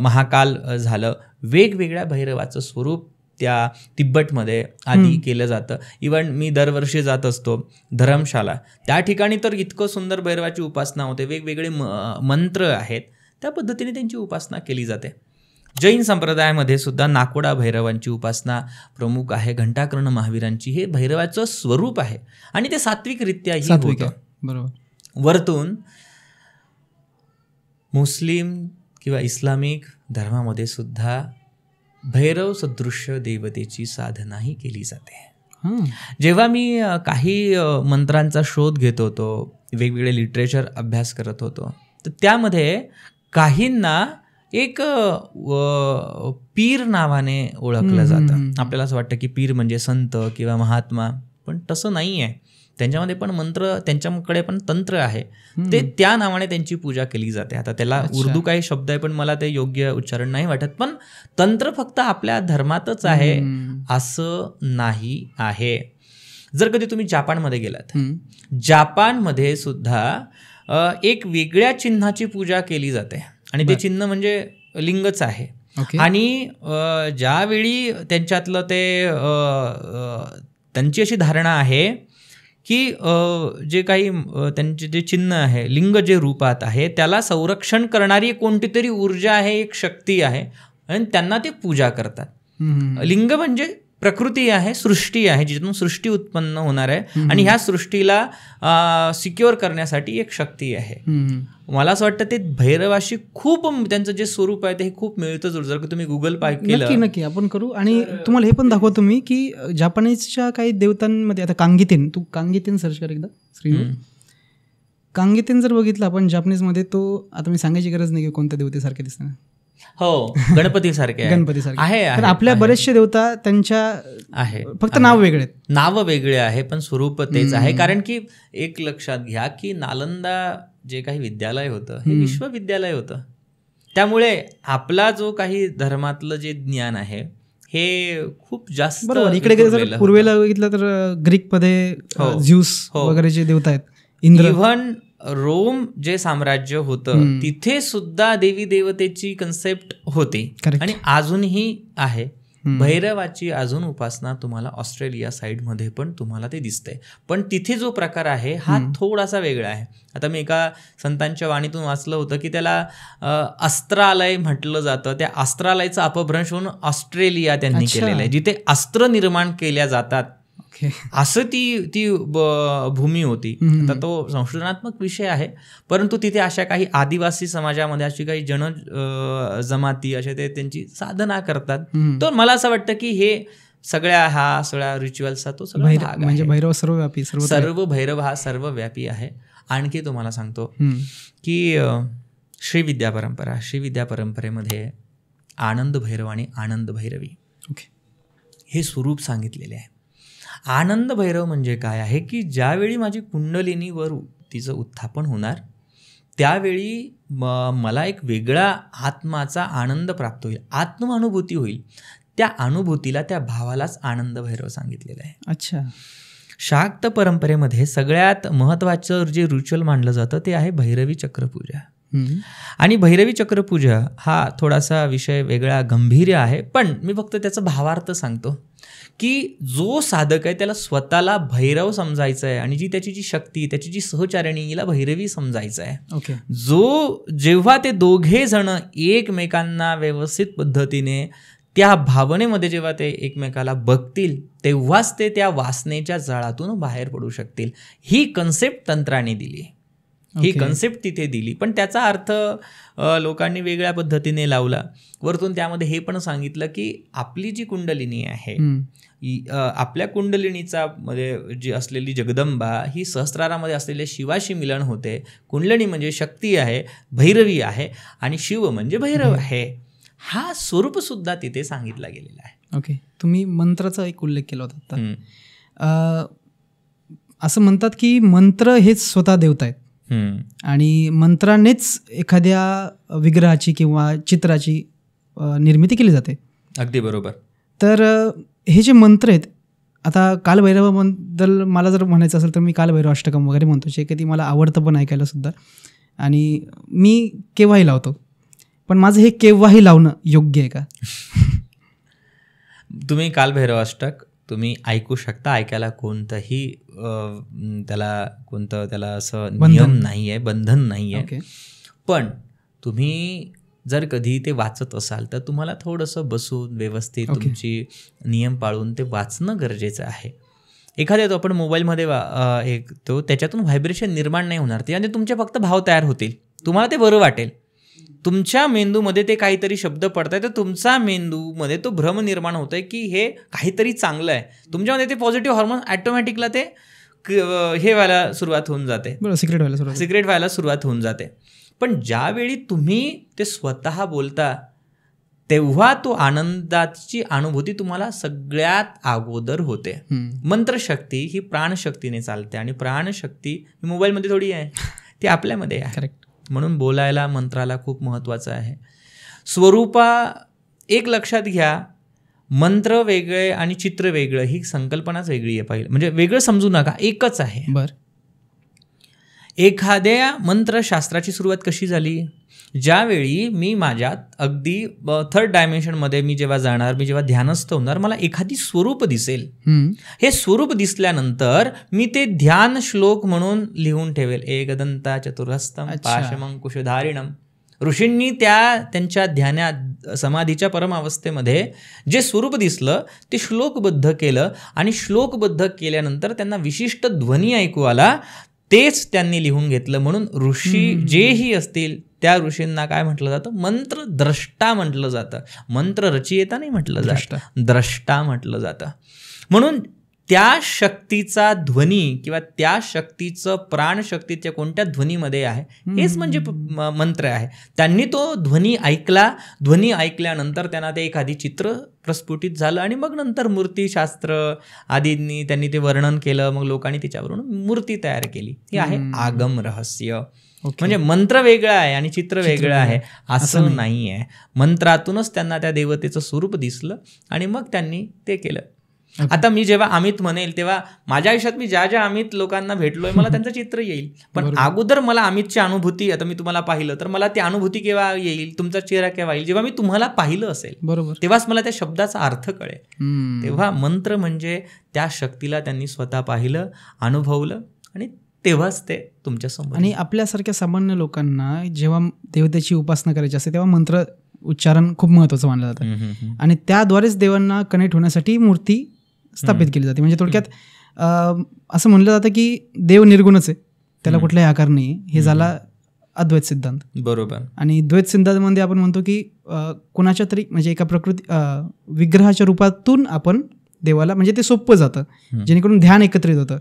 महाकाल झालं, वेगवेगळ्या भैरवाचं स्वरूप त्या तिब्बतमध्ये आधी केलं जातं. इव्हन मी दरवर्षी जात असतो धर्मशाला, त्या ठिकाणी तर इतकं सुंदर भैरवाची उपासना होते, वेगवेगळे मंत्र आहेत, त्या पद्धतीने त्यांची उपासना केली जाते. जैन संप्रदायामध्ये सुद्धा नाकोडा भैरवांची उपासना प्रमुख आहे, घंटाकर्ण महावीरांची. हे भैरवाचं स्वरूप आहे आणि ते सात्विकरित्याही होतं. बरोबर. वरतून मुस्लिम किंवा इस्लामिक धर्मामध्ये सुद्धा भैरव सदृश्य देवतेची साधनाही केली जाते. जेव्हा मी काही मंत्रांचा शोध घेत होतो, वेगवेगळे लिटरेचर अभ्यास करत होतो, तर त्यामध्ये काहींना एक पीर नावाने ओळखलं जातं. आपल्याला असं वाटतं की पीर म्हणजे संत किंवा महात्मा, पण तसं नाही आहे. त्यांच्यामध्ये पण मंत्र, त्यांच्याकडे पण तंत्र आहे, ते त्या नावाने त्यांची पूजा केली जाते. आता त्याला उर्दू काही शब्द आहे, पण मला ते योग्य उच्चारण नाही वाटत. पण तंत्र फक्त आपल्या धर्मातच आहे असं नाही आहे. जर कधी तुम्ही जापानमध्ये गेलात, जापानमध्ये सुद्धा एक वेगळ्या चिन्हाची पूजा केली जाते आणि ते चिन्ह म्हणजे लिंगच आहे. आणि ज्यावेळी त्यांच्यातलं ते त्यांची अशी धारणा आहे की जे काही त्यांचे जे चिन्ह आहे, लिंग जे रूपात आहे, त्याला संरक्षण करणारी कोणती तरी ऊर्जा आहे, एक शक्ती आहे आणि त्यांना ते पूजा करतात. लिंग म्हणजे प्रकृती आहे, सृष्टी आहे, जिथून सृष्टी उत्पन्न होणार आहे आणि ह्या सृष्टीला सिक्युअर करण्यासाठी एक शक्ती आहे. मला असं वाटतं ते भैरवाशी खूप त्यांचं जे स्वरूप आहे ते खूप मिळतं जुळतं. जर तुम्ही गुगल केलं, नक्की आपण करू. आणि तुम्हाला हे पण दाखवतो मी की जापानीजच्या काही देवतांमध्ये, आता कांगितेन, तू कांगितेन सर्च कर एकदा, श्री कांगितेन जर बघितलं आपण जापनीजमध्ये, तो आता मी सांगायची गरज नाही की कोणत्या देवतेसारखे दिसतात. हो, गणपतीसारखे आहे. आपल्या बरेचशे देवता त्यांच्या आहे, फक्त नाव वेगळे, नाव वेगळे आहे पण स्वरूप तेच आहे. कारण की एक लक्षात घ्या की नालंदा जे काही विद्यालय होतं हे विश्वविद्यालय होतं. त्यामुळे आपला जो काही धर्मातलं जे ज्ञान आहे हे खूप जास्त, बरोबर. इकडे जर पूर्वेला बघितलं तर ग्रीकमध्ये झ्यूस वगैरे जे देवता आहेत, इंद्र. इव्हन रोम जे साम्राज्य होतं तिथे सुद्धा देवी देवतेची कन्सेप्ट होती आणि अजूनही आहे. भैरवाची अजून उपासना तुम्हाला ऑस्ट्रेलिया साईडमध्ये पण तुम्हाला ते दिसतंय, पण तिथे जो प्रकार आहे हा थोडासा वेगळा आहे. आता मी एका संतांच्या वाणीतून वाचलं होतं की त्याला अस्त्रालय म्हटलं जातं. त्या अस्त्रालयाचं अपभ्रंश होऊन ऑस्ट्रेलिया त्यांनी केलेलं आहे, जिथे अस्त्र निर्माण केल्या जातात असं ती भूमी होती. आता तो संशोधनात्मक विषय आहे, परंतु तिथे अशा काही आदिवासी समाजामध्ये अशी काही जमाती अशा ते त्यांची साधना करतात. तर मला असं वाटतं की हे सगळ्या रिच्युअल्सचा तो सगळा म्हणजे भैरव सर्वव्यापी, सर्व भैरव हा सर्वव्यापी आहे. आणखी तुम्हाला सांगतो की श्रीविद्या परंपरेमध्ये आनंद भैरव आणि आनंद भैरवी हे स्वरूप सांगितलेले आहे. आनंद भैरव म्हणजे काय आहे की ज्यावेळी माझी कुंडलिनीवर तिचं उत्थापन होणार त्यावेळी मला एक वेगळा आत्माचा आनंद प्राप्त होईल, आत्मानुभूती होईल. त्या अनुभूतीला, त्या भावालाच आनंद भैरव सांगितलेलं आहे. अच्छा. शाक्त परंपरेमध्ये सगळ्यात महत्त्वाचं जे रिच्युअल मानलं जातं ते आहे भैरवी चक्रपूजा. आणि भैरवी चक्रपूजा हा थोडासा विषय वेगळा गंभीर आहे, पण मी फक्त त्याचा भावार्थ सांगतो की जो साधक आहे त्याला स्वतःला भैरव समजायचं आहे आणि त्याची जी शक्ती, त्याची जी सहचारिणी, हिला भैरवी समजायचं आहे. जेव्हा ते दोघे जण एकमेकांना व्यवस्थित पद्धतीने त्या भावनेमध्ये जेव्हा ते एकमेकाला बघतील तेव्हाच ते त्या वासनेच्या जाळातून बाहेर पडू शकतील. ही कन्सेप्ट तंत्राने दिली, ही कन्सेप्ट तिथे दिली, पण त्याचा अर्थ लोकांनी वेगळ्या पद्धतीने लावला. वरतून त्यामध्ये हे पण सांगितलं की आपली जी कुंडलिनी आहे, आपल्या कुंडलिनीचा मध्ये जी असलेली जगदंबा ही सहस्रारामध्ये असलेल्या शिवाशी मिलन होते. कुंडलिनी म्हणजे शक्ती आहे, भैरवी आहे आणि शिव म्हणजे भैरव आहे. हा स्वरूप सुद्धा तिथे सांगितला गेलेला आहे. ओके. तुम्ही मंत्राचा एक उल्लेख केला होता. असं म्हणतात की मंत्र हेच स्वतः देवता आहेत आणि मंत्रानेच एखाद्या विग्रहाची किंवा चित्राची निर्मिती केली जाते. अगदी बरोबर. तर हे जे मंत्र आहेत, आता कालभैरवाबद्दल मला जर म्हणायचं असेल तर मी कालभैरव अष्टकम वगैरे म्हणतो, जे कधी मला आवडतं पण ऐकायला सुद्धा, आणि मी केव्हाही लावतो. पण माझं हे केव्हाही लावणं योग्य आहे का? तुम्ही कालभैरव अष्टक तुम्ही ऐकू शकता, ऐकायला कोणतंही त्याला असं नियम नाही आहे, बंधन नाही आहे. पण तुम्ही जर कधी ते वाचत असाल तर तुम्हाला थोडंसं बसून व्यवस्थित तुमची नियम पाळून ते वाचणं गरजेचं आहे. एखाद्या तो आपण मोबाईलमध्ये तो त्याच्यातून व्हायब्रेशन निर्माण नाही होणार, त्यामध्ये तुमचे फक्त भाव तयार होतील, तुम्हाला ते बरं वाटेल. तुमच्या मेंदूमध्ये ते काहीतरी शब्द पडताय तर तुमचा मेंदूमध्ये तो भ्रम निर्माण होतोय की हे काहीतरी चांगलं आहे. तुमच्यामध्ये ते पॉझिटिव्ह हॉर्मोन ॲटोमॅटिकला ते हे व्हायला सुरुवात होऊन जाते, सिक्रेट व्हायला सुरुवात होऊन जाते. पण ज्यावेळी तुम्ही ते स्वतः बोलता तेव्हा तो आनंदाची अनुभूती तुम्हाला सगळ्यात अगोदर होते. मंत्रशक्ती ही प्राणशक्तीने चालते आणि प्राणशक्ती ही मोबाईलमध्ये थोडी आहे, ती आपल्यामध्ये आहे. करेक्ट. म्हणून बोलायला मंत्राला खूप महत्त्वाचं आहे. स्वरूपा एक लक्षात घ्या, मंत्र वेगळे आणि चित्र वेगळं ही संकल्पनाच वेगळी आहे. पहिलं म्हणजे वेगळं समजू नका, एकच आहे. बरं. एखाद्या मंत्रशास्त्राची सुरुवात कशी झाली? ज्यावेळी मी माझ्यात अगदी थर्ड डायमेन्शनमध्ये मी जेव्हा जाणार, मी जेव्हा ध्यानस्थ होणार, मला एखादी स्वरूप दिसेल. हे स्वरूप दिसल्यानंतर मी ते ध्यान श्लोक म्हणून लिहून ठेवेल. एकदंता चतुरहस्तम पाशमंकुशधारिणम. ऋषींनी त्यांच्या ध्यानात समाधीच्या परमावस्थेमध्ये जे स्वरूप दिसलं ते श्लोकबद्ध केलं आणि श्लोकबद्ध केल्यानंतर त्यांना विशिष्ट ध्वनी ऐकू आला, तेच त्यांनी लिहून घेतलं. म्हणून ऋषी जेही असतील त्या ऋषींना काय म्हटलं जातं? मंत्रद्रष्टा म्हटलं जातं. मंत्र रचयिता नाही म्हटलं जातं, द्रष्टा म्हटलं जातं. म्हणून त्या शक्तीचा ध्वनी किंवा त्या शक्तीचं प्राणशक्तीच्या कोणत्या ध्वनीमध्ये आहे हेच म्हणजे मंत्र आहे. त्यांनी तो ध्वनी ऐकला, ध्वनी ऐकल्यानंतर त्यांना ते एखादी चित्र प्रस्फुटित झालं आणि मग नंतर मूर्तीशास्त्र आदींनी त्यांनी ते वर्णन केलं, मग लोकांनी त्याच्यावरून मूर्ती तयार केली. हे आहे आगम रहस्य. म्हणजे मंत्र वेगळं आहे आणि चित्र वेगळं आहे असं नाही आहे. मंत्रातूनच त्यांना त्या देवतेचं स्वरूप दिसलं आणि मग त्यांनी ते केलं. आता मी जेव्हा अमित म्हणेल तेव्हा माझ्या आयुष्यात मी ज्या ज्या अमित लोकांना भेटलोय मला त्यांचं चित्र येईल. पण अगोदर मला अमितची अनुभूती, आता मी तुम्हाला पाहिलं तर मला ती अनुभूती केव्हा येईल, तुमचा चेहरा केव्हा येईल? जेव्हा मी तुम्हाला पाहिलं असेल, बरोबर, तेव्हाच मला त्या शब्दाचा अर्थ कळेल. तेव्हा मंत्र म्हणजे त्या शक्तीला त्यांनी स्वतः पाहिलं, अनुभवलं आणि तेव्हाच ते तुमच्या समोर. आणि आपल्यासारख्या सामान्य लोकांना जेव्हा देवतेची उपासना करायची असते तेव्हा मंत्र उच्चारण खूप महत्त्वाचं मानलं जातं आणि त्याद्वारेच देवांना कनेक्ट होण्यासाठी मूर्ती स्थापित केली जाते. म्हणजे थोडक्यात असं म्हणलं जातं की देव निर्गुणच आहे, त्याला कुठलाही आकार नाही. हे झाला अद्वैत सिद्धांत. बरोबर. आणि द्वैत सिद्धांतामध्ये आपण म्हणतो की कोणाच्या तरी म्हणजे एका विग्रहाच्या रूपातून आपण देवाला, म्हणजे ते सोपं जातं जेणेकरून ध्यान एकत्रित होतं.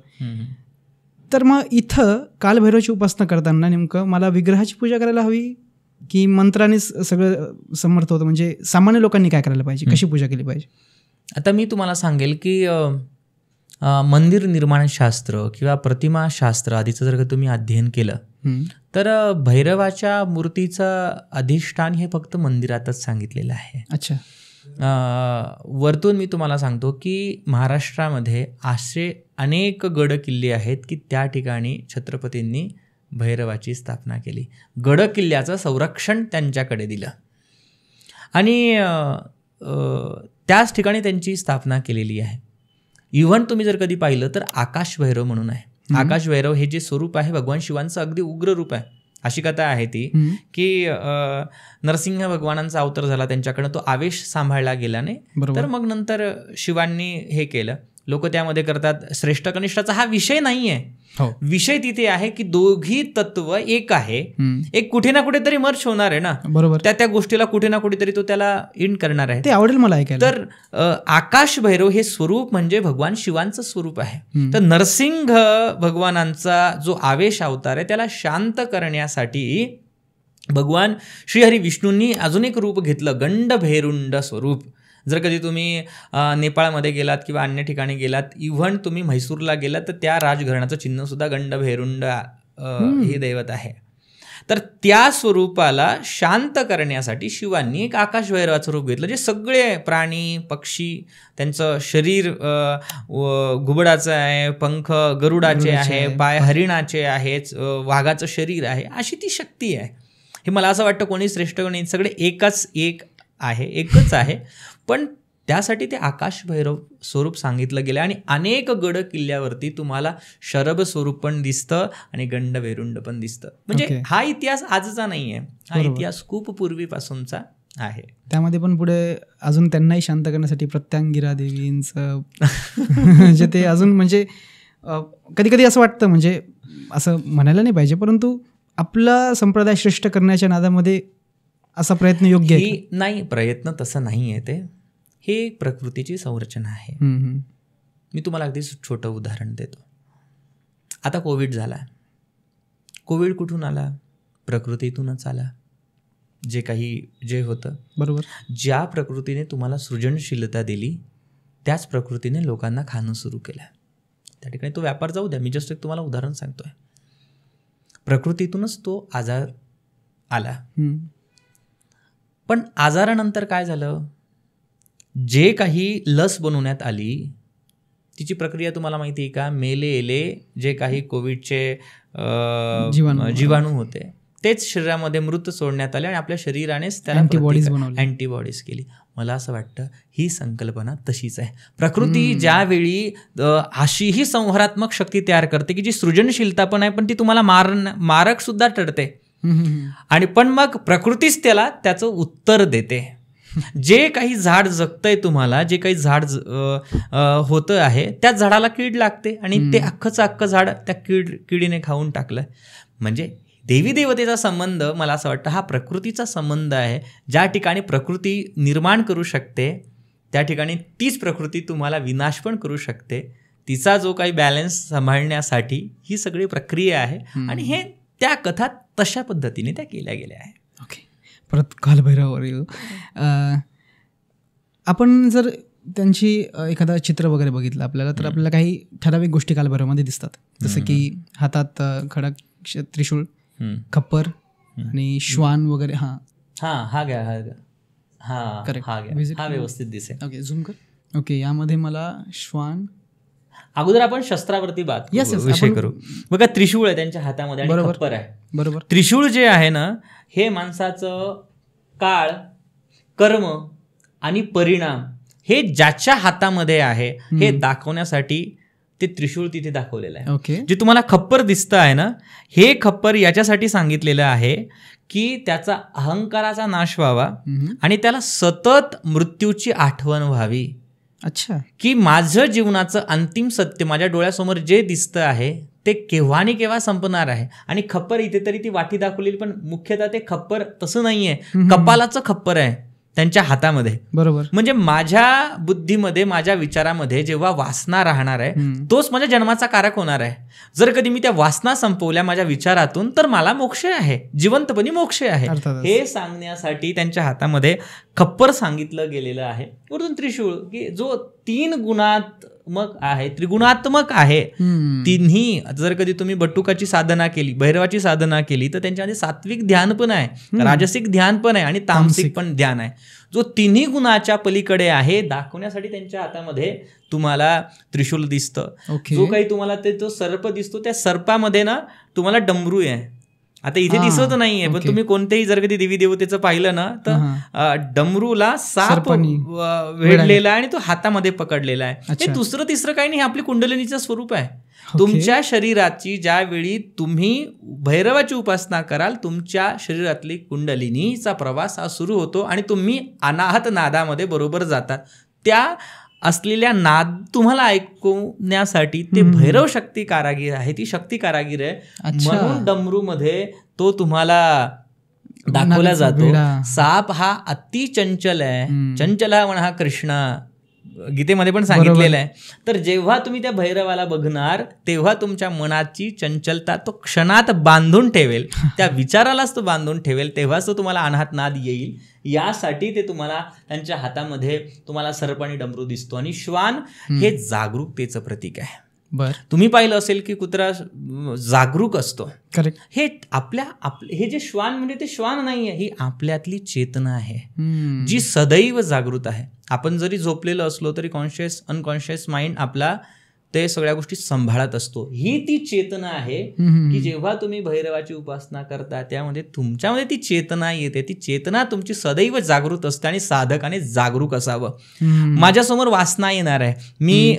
तर मग इथं कालभैरवाची उपासना करताना नेमकं मला विग्रहाची पूजा करायला हवी की मंत्रानेच सगळं समर्थ होतं? म्हणजे सामान्य लोकांनी काय करायला पाहिजे, कशी पूजा केली पाहिजे? आता मी तुम्हाला सांगेल की मंदिर निर्माणशास्त्र किंवा प्रतिमाशास्त्र आधीचं जर का तुम्ही अध्ययन केलं तर भैरवाच्या मूर्तीचं अधिष्ठान हे फक्त मंदिरातच सांगितलेलं आहे. अच्छा. वरतून मी तुम्हाला सांगतो की महाराष्ट्रामध्ये असे अनेक गड किल्ले आहेत की त्या ठिकाणी छत्रपतींनी भैरवाची स्थापना केली. गड किल्ल्याचं संरक्षण त्यांच्याकडे दिलं आणि त्याच ठिकाणी त्यांची स्थापना केलेली आहे. इव्हन तुम्ही जर कधी पाहिलं तर आकाश भैरव म्हणून आहे. आकाश भैरव हे जे स्वरूप आहे भगवान शिवांचं अगदी उग्र रूप आहे. अशी कथा आहे ती की नरसिंह भगवानांचा अवतार झाला, त्यांच्याकडनं तो आवेश सांभाळला गेला नाही, तर मग नंतर शिवांनी हे केलं. लोक त्यामध्ये करतात श्रेष्ठ कनिष्ठाचा हा विषय नाही आहे. विषय तिथे आहे की दोघी तत्व एक आहे, एक कुठे ना कुठेतरी मर्ज होणार आहे ना. बरोबर. त्या गोष्टीला कुठे ना कुठेतरी तो त्याला इंड करणार आहे. ते आवडेल मला ऐकायला. तर आकाश भैरव हे स्वरूप म्हणजे भगवान शिवांचं स्वरूप आहे. तर नरसिंह भगवानांचा जो आवेश अवतार आहे त्याला शांत करण्यासाठी भगवान श्रीहरी विष्णूंनी अजून एक रूप घेतलं, गंड भैरुंड स्वरूप. जर कधी तुम्ही नेपाळमध्ये गेलात किंवा अन्य ठिकाणी गेलात, इव्हन तुम्ही म्हैसूरला गेलात तर त्या राजघराण्याचं चिन्ह सुद्धा गंड भैरुंड हे दैवत आहे. तर त्या स्वरूपाला शांत करण्यासाठी शिवांनी एक आकाश भैरवाचं रूप घेतलं, जे सगळे प्राणी पक्षी त्यांचं शरीर घुबडाचं आहे, पंख गरुडाचे आहे, पाय हरिणाचे आहेत, वाघाचं शरीर आहे, अशी ती शक्ती आहे. हे मला असं वाटतं कोणी श्रेष्ठ कोणी सगळे एकच आहे. पण त्यासाठी ते आकाश भैरव स्वरूप सांगितलं गेलं. आणि अनेक गड किल्ल्यावरती तुम्हाला शरभ स्वरूप पण दिसतं आणि गंड वेरुंड पण दिसतं. म्हणजे हा इतिहास आजचा नाही आहे, हा इतिहास खूप पूर्वीपासूनचा आहे. त्यामध्ये पण पुढे अजून त्यांनाही शांत करण्यासाठी प्रत्यांगिरा देवींचं म्हणजे ते अजून म्हणजे कधी कधी असं वाटतं, म्हणजे असं म्हणायला नाही पाहिजे, परंतु आपला संप्रदाय श्रेष्ठ करण्याच्या नादामध्ये असा प्रयत्न योग्य आहे नाही. प्रयत्न तसं नाही आहे, ते हे एक प्रकृतीची संरचना आहे. मी तुम्हाला अगदी छोटं उदाहरण देतो. आता कोविड झाला. कोविड कुठून आला? प्रकृतीतूनच आला. जे होतं बरोबर, ज्या प्रकृतीने तुम्हाला सृजनशीलता दिली त्याच प्रकृतीने लोकांना खाणं सुरू केलं. त्या ठिकाणी तो व्यापार जाऊ द्या, मी जस्ट एक तुम्हाला उदाहरण सांगतोय. प्रकृतीतूनच तो आजार आला. पण आजारानंतर काय झालं? जे काही लस बनवण्यात आली तिची प्रक्रिया तुम्हाला माहिती आहे का? मेलेले जे काही कोविडचे जीवाणू होते तेच शरीरामध्ये मृत सोडण्यात आले आणि आपल्या शरीरानेच त्याला अँटीबॉडीज केली. मला असं वाटतं ही संकल्पना तशीच आहे. प्रकृती ज्यावेळी अशीही संहारात्मक शक्ती तयार करते की जी सृजनशीलता पण आहे, पण ती तुम्हाला मारक सुद्धा ठरते. आणि पण मग प्रकृतीच त्याचं उत्तर देते. जे काही झाड जगतंय तुम्हाला, जे काही झाड होतं आहे त्या झाडाला कीड लागते आणि ते अख्खं झाड त्या किडीने खाऊन टाकलं. म्हणजे देवी देवतेचा संबंध मला असं वाटतं हा प्रकृतीचा संबंध आहे. ज्या ठिकाणी प्रकृती निर्माण करू शकते त्या ठिकाणी तीच प्रकृती तुम्हाला विनाश पण करू शकते. तिचा जो काही बॅलन्स सांभाळण्यासाठी ही सगळी प्रक्रिया आहे आणि हे त्या कथा तशा पद्धतीने त्या केल्या गेल्या आहेत. ओके, परत कालभैरवावर येऊ. आपण जर त्यांची एखादा चित्र वगैरे बघितलं आपल्याला तर आपल्याला काही ठराविक गोष्टी कालभैरवामध्ये दिसतात. जसं की हातात खडक, त्रिशूळ, खप्पर आणि श्वान वगैरे. हा व्यवस्थित दिसेल. ओके, झूम कर. ओके, यामध्ये मला श्वान. अगोदर आपण शस्त्रावरती विषय करू. बघा, त्रिशूळ आहे त्यांच्या हातामध्ये आणि खप्पर आहे. बरोबर. त्रिशूळ जे आहे ना हे माणसाचं काळ, कर्म आणि परिणाम हे ज्याच्या हातामध्ये आहे हे दाखवण्यासाठी ते त्रिशूळ तिथे दाखवलेलं आहे. ओके. जे तुम्हाला खप्पर दिसतं आहे ना, हे खप्पर याच्यासाठी सांगितलेलं आहे की त्याचा अहंकाराचा नाश व्हावा आणि त्याला सतत मृत्यूची आठवण व्हावी. अच्छा. की माझं जीवनाचं अंतिम सत्य माझ्या डोळ्यासमोर जे दिसतं आहे ते केव्हा आणि केव्हा संपणार आहे. आणि खप्पर इथे तरी ती वाटी दाखवलेली, पण मुख्यतः ते खप्पर तसं नाहीये, कपालाचं खप्पर आहे त्यांच्या हातामध्ये. बरोबर. म्हणजे माझ्या बुद्धीमध्ये, माझ्या विचारामध्ये जेव्हा वासना राहणार आहे तोच माझ्या जन्माचा कारक होणार आहे. जर कधी मी त्या वासना संपवल्या माझ्या विचारातून तर मला मोक्ष आहे, जिवंतपणी मोक्ष आहे. हे सांगण्यासाठी त्यांच्या हातामध्ये खप्पर सांगितलं गेलेलं आहे. वरून त्रिशूळ की जो 3 गुणात्मक आहे, त्रिगुणात्मक आहे. तिन्ही जर कधी तुम्ही बटुकाची साधना केली, भैरवाची साधना केली तर त्यांच्यामध्ये सात्विक ध्यान पण आहे, राजसिक ध्यान पण आहे आणि तामसिक पण ध्यान आहे. जो तिन्ही गुणाच्या पलीकडे आहे दाखवण्यासाठी त्यांच्या हातामध्ये तुम्हाला त्रिशूल दिसतं. जो काही तुम्हाला ते जो सर्प दिसतो त्या सर्पामध्ये ना तुम्हाला डमरू आहे. आता इथे दिसत नाहीये पण तुम्ही कोणतेही जर कधी देवी देवतेचं पाहिलं ना तर डमरूला साप वेढलेला आहे आणि तो हातामध्ये पकडलेला आहे. हे दुसरं तिसरं काही नाही, आपली कुंडलिनीचं स्वरूप आहे. तुमच्या शरीराची ज्यावेळी तुम्ही भैरवाची उपासना कराल तुमच्या शरीरातली कुंडलिनीचा प्रवास हा सुरू होतो आणि तुम्ही अनाहत नादामध्ये बरोबर जातात. त्या असलेल्या नाद तुम्हाला ऐकवण्यासाठी ते भैरव शक्ती कारागीर आहे, ती शक्ती कारागीर आहे. म्हणून डमरू मध्ये तो तुम्हाला दाखवला जातो. साप हा अति चंचल आहे, चंचल हा म्हणा कृष्णा गीतेमध्ये पण सांगितलेलं आहे. तर जेव्हा तुम्ही त्या भैरवाला बघणार तेव्हा तुमच्या मनाची चंचलता तो क्षणात बांधून ठेवेल, त्या विचारालाच तो बांधून ठेवेल, तेव्हाच तो तुम्हाला अनाहत नाद येईल. यासाठी ते तुम्हाला त्यांच्या हातामध्ये तुम्हाला सर्प आणि डमरू दिसतो. आणि श्वान हे जागरूकतेचं प्रतीक आहे. बर. तुम्ही पाहिलं असेल की कुत्रा जागरूक असतो. करेक्ट. हे हे जे श्वान म्हणजे ते श्वान नाहीये, ही आपल्यातली चेतना आहे जी सदैव जागृत आहे. आपण जरी झोपलेलो असलो तरी कॉन्शियस अनकॉन्शियस माइंड आपला ते सगळ्या गोष्टी सांभाळत असतो. ही ती चेतना आहे की जेव्हा तुम्ही भैरवाची उपासना करता त्यामध्ये तुमच्यामध्ये ती चेतना येते. ती चेतना तुमची सदैव जागृत असते आणि साधकाने जागरूक असावं. माझ्यासमोर वासना येणार आहे, मी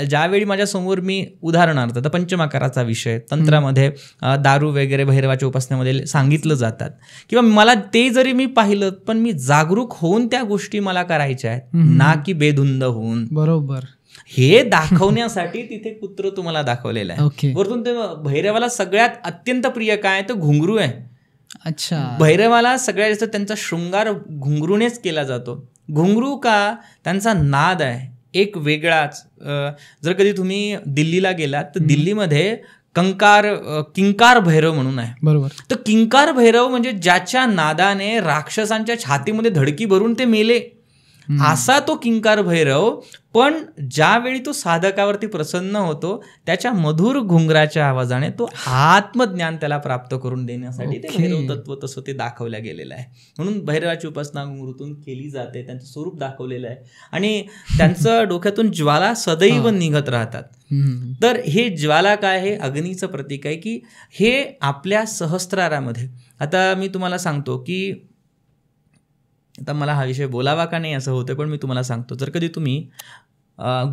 ज्यावेळी माझ्यासमोर मी उदाहरणार्थ आता पंचमाकाराचा विषय तंत्रामध्ये दारू वगैरे भैरवाच्या उपासनेमध्ये सांगितलं जातात किंवा मला ते जरी मी पाहिलं पण मी जागरूक होऊन त्या गोष्टी मला करायच्या आहेत, ना की बेधुंद होऊन. बरोबर. हे दाखवण्यासाठी तिथे कुत्र तुम्हाला दाखवलेलं आहे. वरतून ते भैरवाला सगळ्यात अत्यंत प्रिय काय तर घुंगरू आहे. अच्छा. भैरवाला सगळ्यात जास्त त्यांचा शृंगार घुंगरूनेच केला जातो. घुंगरू का? त्यांचा नाद आहे एक वेगळाच. जर कधी तुम्ही दिल्लीला गेलात तर दिल्लीमध्ये किंकार भैरव म्हणून आहे. बरोबर. तर किंकार भैरव म्हणजे ज्याच्या नादाने राक्षसांच्या छातीमध्ये धडकी भरून ते मेले, असा तो किंकार भैरव. पण ज्यावेळी तो साधकावरती प्रसन्न होतो त्याच्या मधुर घुंगराच्या आवाजाने तो आत्मज्ञान त्याला प्राप्त करून देण्यासाठी ते भैरव तत्व तसं ते दाखवलं गेलेलं आहे. म्हणून भैरवाची उपासना घुंगरूतून केली जाते. त्यांचं स्वरूप दाखवलेलं आहे आणि त्यांचं डोक्यातून ज्वाला सदैव निघत राहतात. तर हे ज्वाला काय, हे अग्नीचं प्रतीक आहे की हे आपल्या सहस्त्रारामध्ये. आता मी तुम्हाला सांगतो की आता मला हा विषय बोलावा का नाही असं होतं, पण मी तुम्हाला सांगतो. जर कधी तुम्ही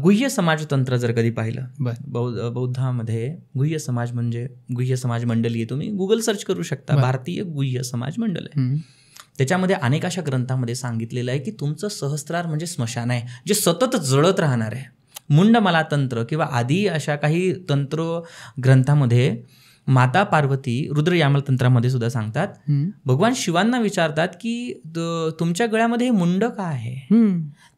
गुह्य समाजतंत्र जर कधी पाहिलं, बौद्धामध्ये गुह्य समाज म्हणजे गुह्य समाज मंडली आहे, तुम्ही गुगल सर्च करू शकता, भारतीय गुह्य समाज मंडल आहे. त्याच्यामध्ये अनेक अशा ग्रंथामध्ये सांगितलेलं आहे की तुमचं सहस्त्रार म्हणजे स्मशान आहे जे सतत जळत राहणार आहे. मुंडमाला तंत्र किंवा आदी अशा काही तंत्र ग्रंथामध्ये माता पार्वती रुद्रयामल तंत्रामध्ये सुद्धा सांगतात, भगवान शिवांना विचारतात की तुमच्या गळ्यामध्ये हे मुंड का आहे.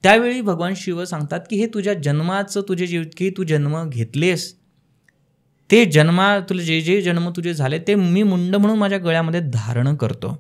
त्यावेळी भगवान शिव सांगतात की हे तुझ्या जन्माचं, तुझे जे तू जन्म घेतलेस ते तुला जे जन्म तुझे झाले ते मी मुंड म्हणून माझ्या गळ्यामध्ये धारण करतो,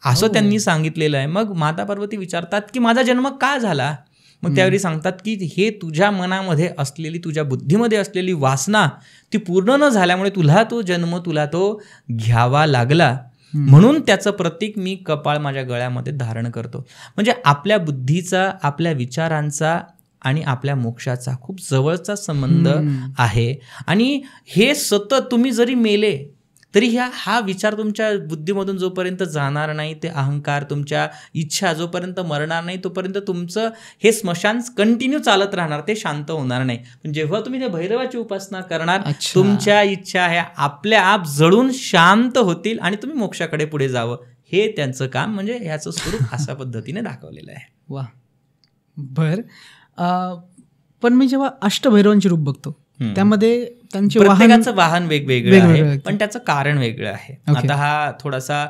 असं त्यांनी सांगितलेलं आहे. मग माता पार्वती विचारतात की माझा जन्म का झाला. मग त्यावेळी सांगतात की हे तुझ्या मनामध्ये असलेली, तुझ्या बुद्धीमध्ये असलेली वासना ती पूर्ण न झाल्यामुळे तुला तो घ्यावा लागला, म्हणून त्याचं प्रतीक मी कपाळ माझ्या गळ्यामध्ये धारण करतो. म्हणजे आपल्या बुद्धीचा, आपल्या विचारांचा आणि आपल्या मोक्षाचा खूप जवळचा संबंध आहे. आणि हे सतत तुम्ही जरी मेले तरी हा विचार तुमच्या बुद्धीमधून जोपर्यंत जाणार नाही, ते अहंकार, तुमच्या इच्छा जोपर्यंत मरणार नाही तोपर्यंत तुमचं हे स्मशान कंटिन्यू चालत राहणार, ते शांत होणार नाही. पण जेव्हा तुम्ही त्या भैरवाची उपासना करणार, तुमच्या इच्छा ह्या आपल्या आप जळून शांत होतील आणि तुम्ही मोक्षाकडे पुढे जावं. हे त्यांचं काम, म्हणजे ह्याचं स्वरूप अशा पद्धतीने दाखवलेलं आहे. वा. बर. पण मी जेव्हा अष्टभैरवांचे रूप बघतो त्यामध्ये त्यांचे प्रत्येकाचं वाहन वेगवेगळं आहे, पण त्याचं कारण वेगळं आहे. आता हा थोडासा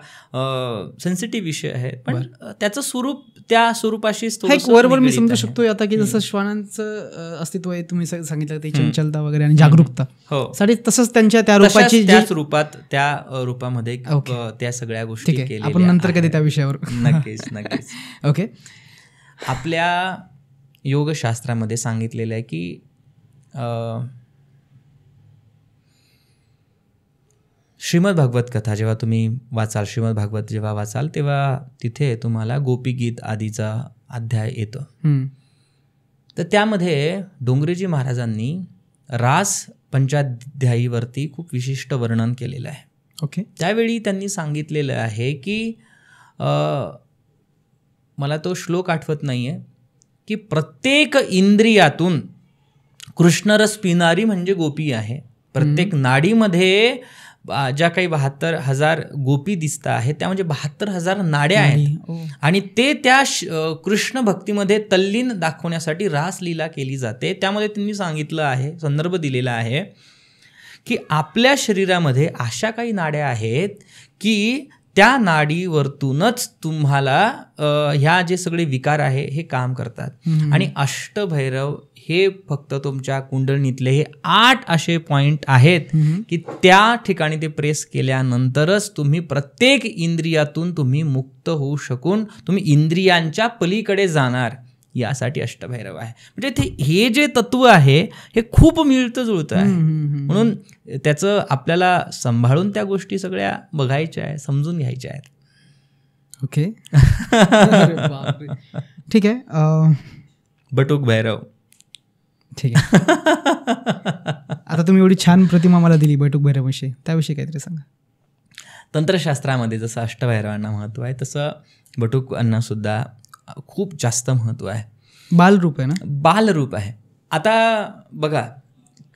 सेन्सिटिव्ह विषय आहे, पण त्याचं स्वरूप त्या स्वरूपाशी वरवर मी समजू शकतो. आता की जसं श्वानांचं अस्तित्व आहे, तुम्ही सांगितलं ते चंचलता वगैरे आणि जागरूकता, साठी तसंच त्यांच्या त्या रूपाची रूपात त्या रूपामध्ये त्या सगळ्या गोष्टी केल्या. आपण नंतर कधी त्या विषयावर नक्कीच. ओके. आपल्या योगशास्त्रामध्ये सांगितलेलं आहे की श्रीमद भागवत कथा जेव्हा तुम्ही वाचाल, श्रीमद भागवत जेव्हा वाचाल तेव्हा तिथे तुम्हाला गोपीगीत आदीचा अध्याय येतो. तर त्यामध्ये डोंगरेजी महाराजांनी रास पंचाध्यायीवरती खूप विशिष्ट वर्णन केलेलं आहे. ओके. त्यावेळी त्यांनी सांगितलेलं आहे की मला तो श्लोक आठवत नाही आहे की प्रत्येक इंद्रियातून कृष्णरस पिणारी म्हणजे गोपी आहे. प्रत्येक नाडीमध्ये ज्या काही 72,000 गोपी दिसत आहेत त्या म्हणजे 72,000 नाड्या आहेत आणि ते त्या कृष्ण भक्तीमध्ये तल्लीन दाखवण्यासाठी रासलीला केली जाते. त्यामध्ये त्यांनी सांगितलं आहे, संदर्भ दिलेला आहे की आपल्या शरीरामध्ये अशा काही नाड्या आहेत की त्या नाडीवरतूनच तुम्हाला ह्या जे सगळे विकार आहे हे काम करतात. आणि अष्टभैरव हे फक्त तुमच्या कुंडलिनीतले हे 8 असे पॉइंट आहेत की त्या ठिकाणी ते प्रेस केल्यानंतरच तुम्ही प्रत्येक इंद्रियातून तुम्ही मुक्त होऊ शकून तुम्ही इंद्रियांच्या पलीकडे जाणार. यासाठी अष्टभैरव आहे. म्हणजे ते हे जे तत्व आहे हे खूप मिळतं जुळतं आहे. म्हणून त्याचं आपल्याला सांभाळून त्या गोष्टी सगळ्या बघायच्या आहे, समजून घ्यायच्या आहेत. ओके. ठीक आहे. बटूक भैरव. ठीक आहे. आता तुम्ही एवढी छान प्रतिमा मला दिली बटूक भैरवविषयी, त्याविषयी काहीतरी सांगा. तंत्रशास्त्रामध्ये जसं अष्टभैरवांना महत्त्व आहे तसं बटुकांना सुद्धा खूप जास्त महत्त्व आहे. बालरूप आहे ना? बालरूप आहे. आता बघा,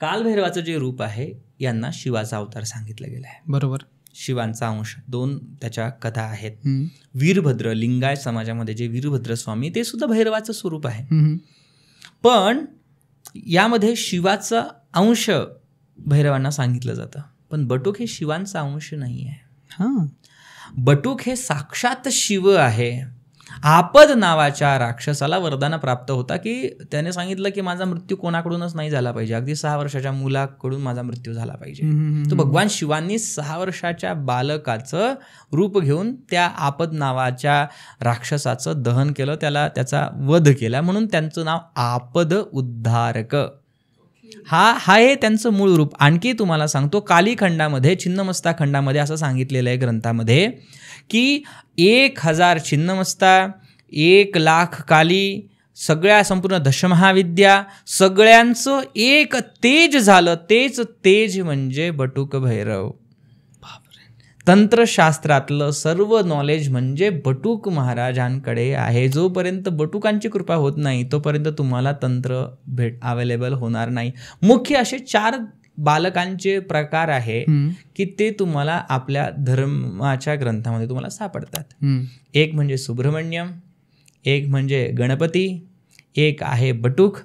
कालभैरवाचं जे रूप आहे यांना शिवाचा अवतार सांगितलं गेलं आहे. बरोबर. शिवांचा अंश 2 त्याच्या कथा आहेत. वीरभद्र, लिंगायत समाजामध्ये जे वीरभद्र स्वामी ते सुद्धा भैरवाचं स्वरूप आहे. पण यामध्ये शिवाचा अंश भैरवांना सांगितलं जातं. पण बटूक हे शिवांचा अंश नाही आहे. बटूक हे साक्षात शिव आहे. आपद नावाच्या राक्षसाला वरदान प्राप्त होता की त्याने सांगितलं की माझा मृत्यू कोणाकडूनच नाही झाला पाहिजे, अगदी 6 वर्षाच्या मुलाकडून माझा मृत्यू झाला पाहिजे. तर भगवान शिवांनी 6 वर्षाच्या बालकाचं रूप घेऊन त्या आपद नावाच्या राक्षसाचं दहन केलं, त्याचा वध केला. म्हणून त्यांचं नाव आपद उद्धारक हा आहे त्यांचं मूळ रूप. आणखी तुम्हाला सांगतो, कालीखंडामध्ये, छिन्नमस्ता खंडामध्ये असं सांगितलेलं आहे ग्रंथामध्ये की 1000 छिन्नमस्ता, 1,00,000 काली, सगळ्या संपूर्ण दशमहाविद्या, सगळ्यांचं एक तेज झालं. तेच तेज म्हणजे बटूक भैरव. तंत्रशास्त्रातलं सर्व नॉलेज म्हणजे बटूक महाराजांकडे आहे. जोपर्यंत बटुकांची कृपा होत नाही तोपर्यंत तुम्हाला तंत्र अवेलेबल होणार नाही. मुख्य असे 4 बालकांचे प्रकार आहे की ते तुम्हाला आपल्या धर्माच्या ग्रंथामध्ये तुम्हाला सापडतात. एक म्हणजे सुब्रह्मण्यम, एक म्हणजे गणपती, एक आहे बटूक.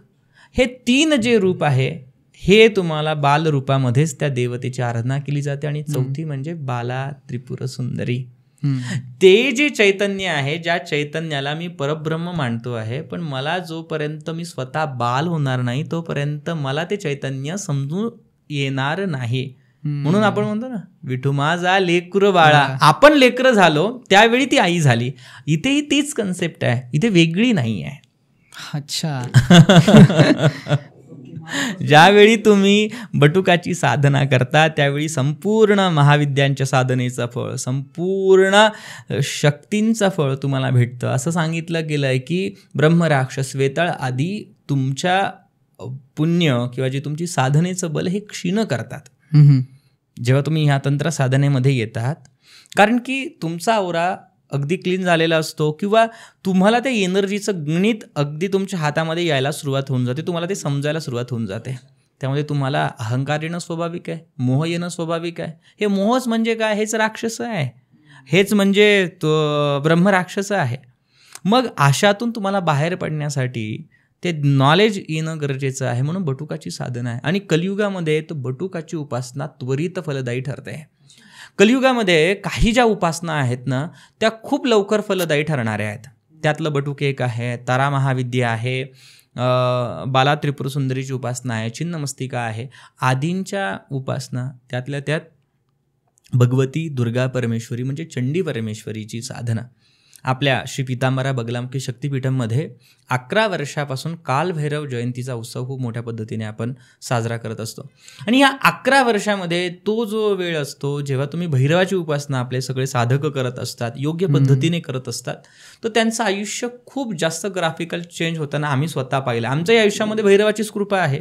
हे 3 जे रूप आहे हे तुम्हाला बालरूपामध्येच त्या देवतेची आराधना केली जाते. आणि चौथी म्हणजे बाला त्रिपुर सुंदरी. ते जे चैतन्य आहे, ज्या चैतन्याला मी परब्रह्म मानतो आहे, पण मला जोपर्यंत मी स्वतः बाल होणार नाही तोपर्यंत मला ते चैतन्य समजून येणार नाही. म्हणून आपण म्हणतो ना, विठू माझा लेकरं बाळा. आपण लेकरं झालो त्यावेळी ती आई झाली. इथेही तीच कन्सेप्ट आहे, इथे वेगळी नाही आहे. अच्छा. ज्यावेळी तुम्ही बटुकाची साधना करता त्यावेळी संपूर्ण महाविद्यांच्या साधनेचं फळ, संपूर्ण शक्तींचं फळ तुम्हाला भेटतं. असं सांगितलं गेलं आहे की ब्रह्मराक्षस, वेताळ आदी तुमच्या पुण्य किंवा जे तुमची साधनेचं बल हे क्षीण करतात जेव्हा तुम्ही ह्या तंत्र साधनेमध्ये येतात. कारण की तुमचा आवरा अगदी क्लीन झालेला असतो किंवा तुम्हाला त्या एनर्जीचं गणित अगदी तुमच्या हातामध्ये यायला सुरुवात होऊन जाते, तुम्हाला ते समजायला सुरुवात होऊन जाते. त्यामध्ये तुम्हाला अहंकार येणं स्वाभाविक आहे, मोह येणं स्वाभाविक आहे. हे मोहच म्हणजे काय? हेच राक्षस आहे, हेच म्हणजे तो ब्रह्मराक्षस आहे. मग अशातून तुम्हाला बाहेर पडण्यासाठी ते नॉलेज येणं गरजेचं आहे. म्हणून बटुकाची साधना आहे. आणि कलियुगामध्ये तो बटुकाची उपासना त्वरित फलदायी ठरते. कलियुगामध्ये काही ज्या उपासना आहेत ना त्या खूप लवकर फलदायी ठरणाऱ्या आहेत. त्यातलं बटूक एक आहे, तारा महाविद्या आहे, बाला त्रिपुर सुंदरीची उपासना आहे, छिन्नमस्तिका आहे, आदींच्या उपासना, त्यातल्या त्यात भगवती दुर्गा परमेश्वरी म्हणजे चंडी परमेश्वरीची साधना. आपल्या श्री पितांबरा बगलामुखी शक्तिपीठममध्ये 11 वर्षापासून कालभैरव जयंतीचा उत्सव खूप मोठ्या पद्धतीने आपण साजरा करत असतो. आणि या 11 वर्षामध्ये तो जो वेळ असतो जेव्हा तुम्ही भैरवाची उपासना आपले सगळे साधक करत असतात, योग्य पद्धतीने करत असतात, तर त्यांचं आयुष्य खूप जास्त ग्राफिकल चेंज होताना आम्ही स्वतः पाहिलं. आमच्या आयुष्यामध्ये भैरवाचीच कृपा आहे.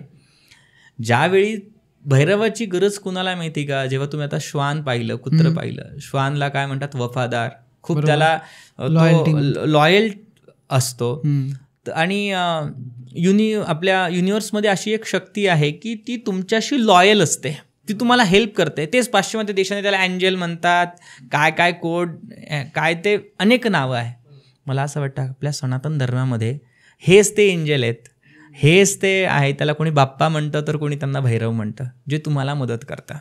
ज्यावेळी भैरवाची गरज कुणाला माहिती का? जेव्हा तुम्ही आता श्वान पाहिलं, कुत्र पाहिलं, श्वानला काय म्हणतात? वफादार. खूप त्याला लॉयल असतो. आणि आपल्या युनिव्हर्समध्ये अशी एक शक्ती आहे की ती तुमच्याशी लॉयल असते, ती तुम्हाला हेल्प करते. तेच पाश्चिमात्य देशाने त्याला अँजेल म्हणतात, काय कोड, काय ते अनेक नावं आहे. मला असं वाटतं आपल्या सनातन धर्मामध्ये हेच ते एंजल आहेत, हेच ते आहे. त्याला कोणी बाप्पा म्हणतं तर कोणी त्यांना भैरव म्हणतं, जे तुम्हाला मदत करतात.